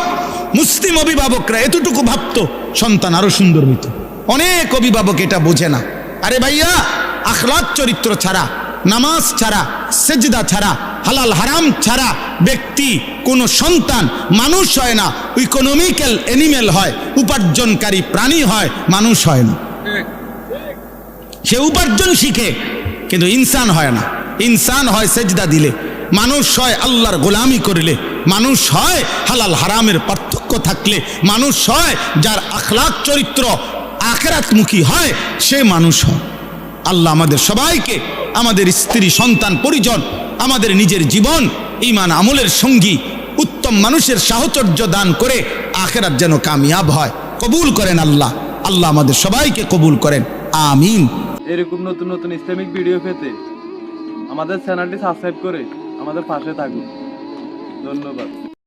মুসলিম অভিভাবকরা এতটুকু ভাবতো, সন্তান আরো সুন্দর হইত। অনেক অভিভাবক এটা বোঝে না। আরে ভাইয়া, আখলাক চরিত্র ছাড়া, নামাজ ছাড়া, সেজদা ছাড়া, হালাল হারাম ছাড়া ব্যক্তি কোন সন্তান মানুষ হয় না। ইকোনমিক্যাল অ্যানিমেল হয়, উপার্জনকারী প্রাণী হয়, মানুষ হয় না। সে উপার্জন শিখে কিন্তু ইনসান হয় না। ইনসান হয় সেজদা দিলে, মানুষ হয় আল্লাহর গোলামি করলে, মানুষ হয় হালাল হারামের পার্থক্য থাকলে, মানুষ হয় যার আখলাক চরিত্র আখিরাতমুখী হয়, সে মানুষ হয়। আল্লাহ আমাদের সবাইকে, আমাদের স্ত্রী, সন্তান, পরিজন, আমাদের নিজের জীবন ঈমান আমলের সঙ্গী, উত্তম মানুষের সাহচর্য দান করে আখিরাত যেন কামিয়াব হয়, কবুল করেন আল্লাহ। আল্লাহ আমাদের সবাইকে কবুল করেন, আমিন। এরকম নতুন নতুন ইসলামিক ভিডিও পেতে আমাদের চ্যানেলটি সাবস্ক্রাইব করে আমাদের পাশে থাকুন। ধন্যবাদ।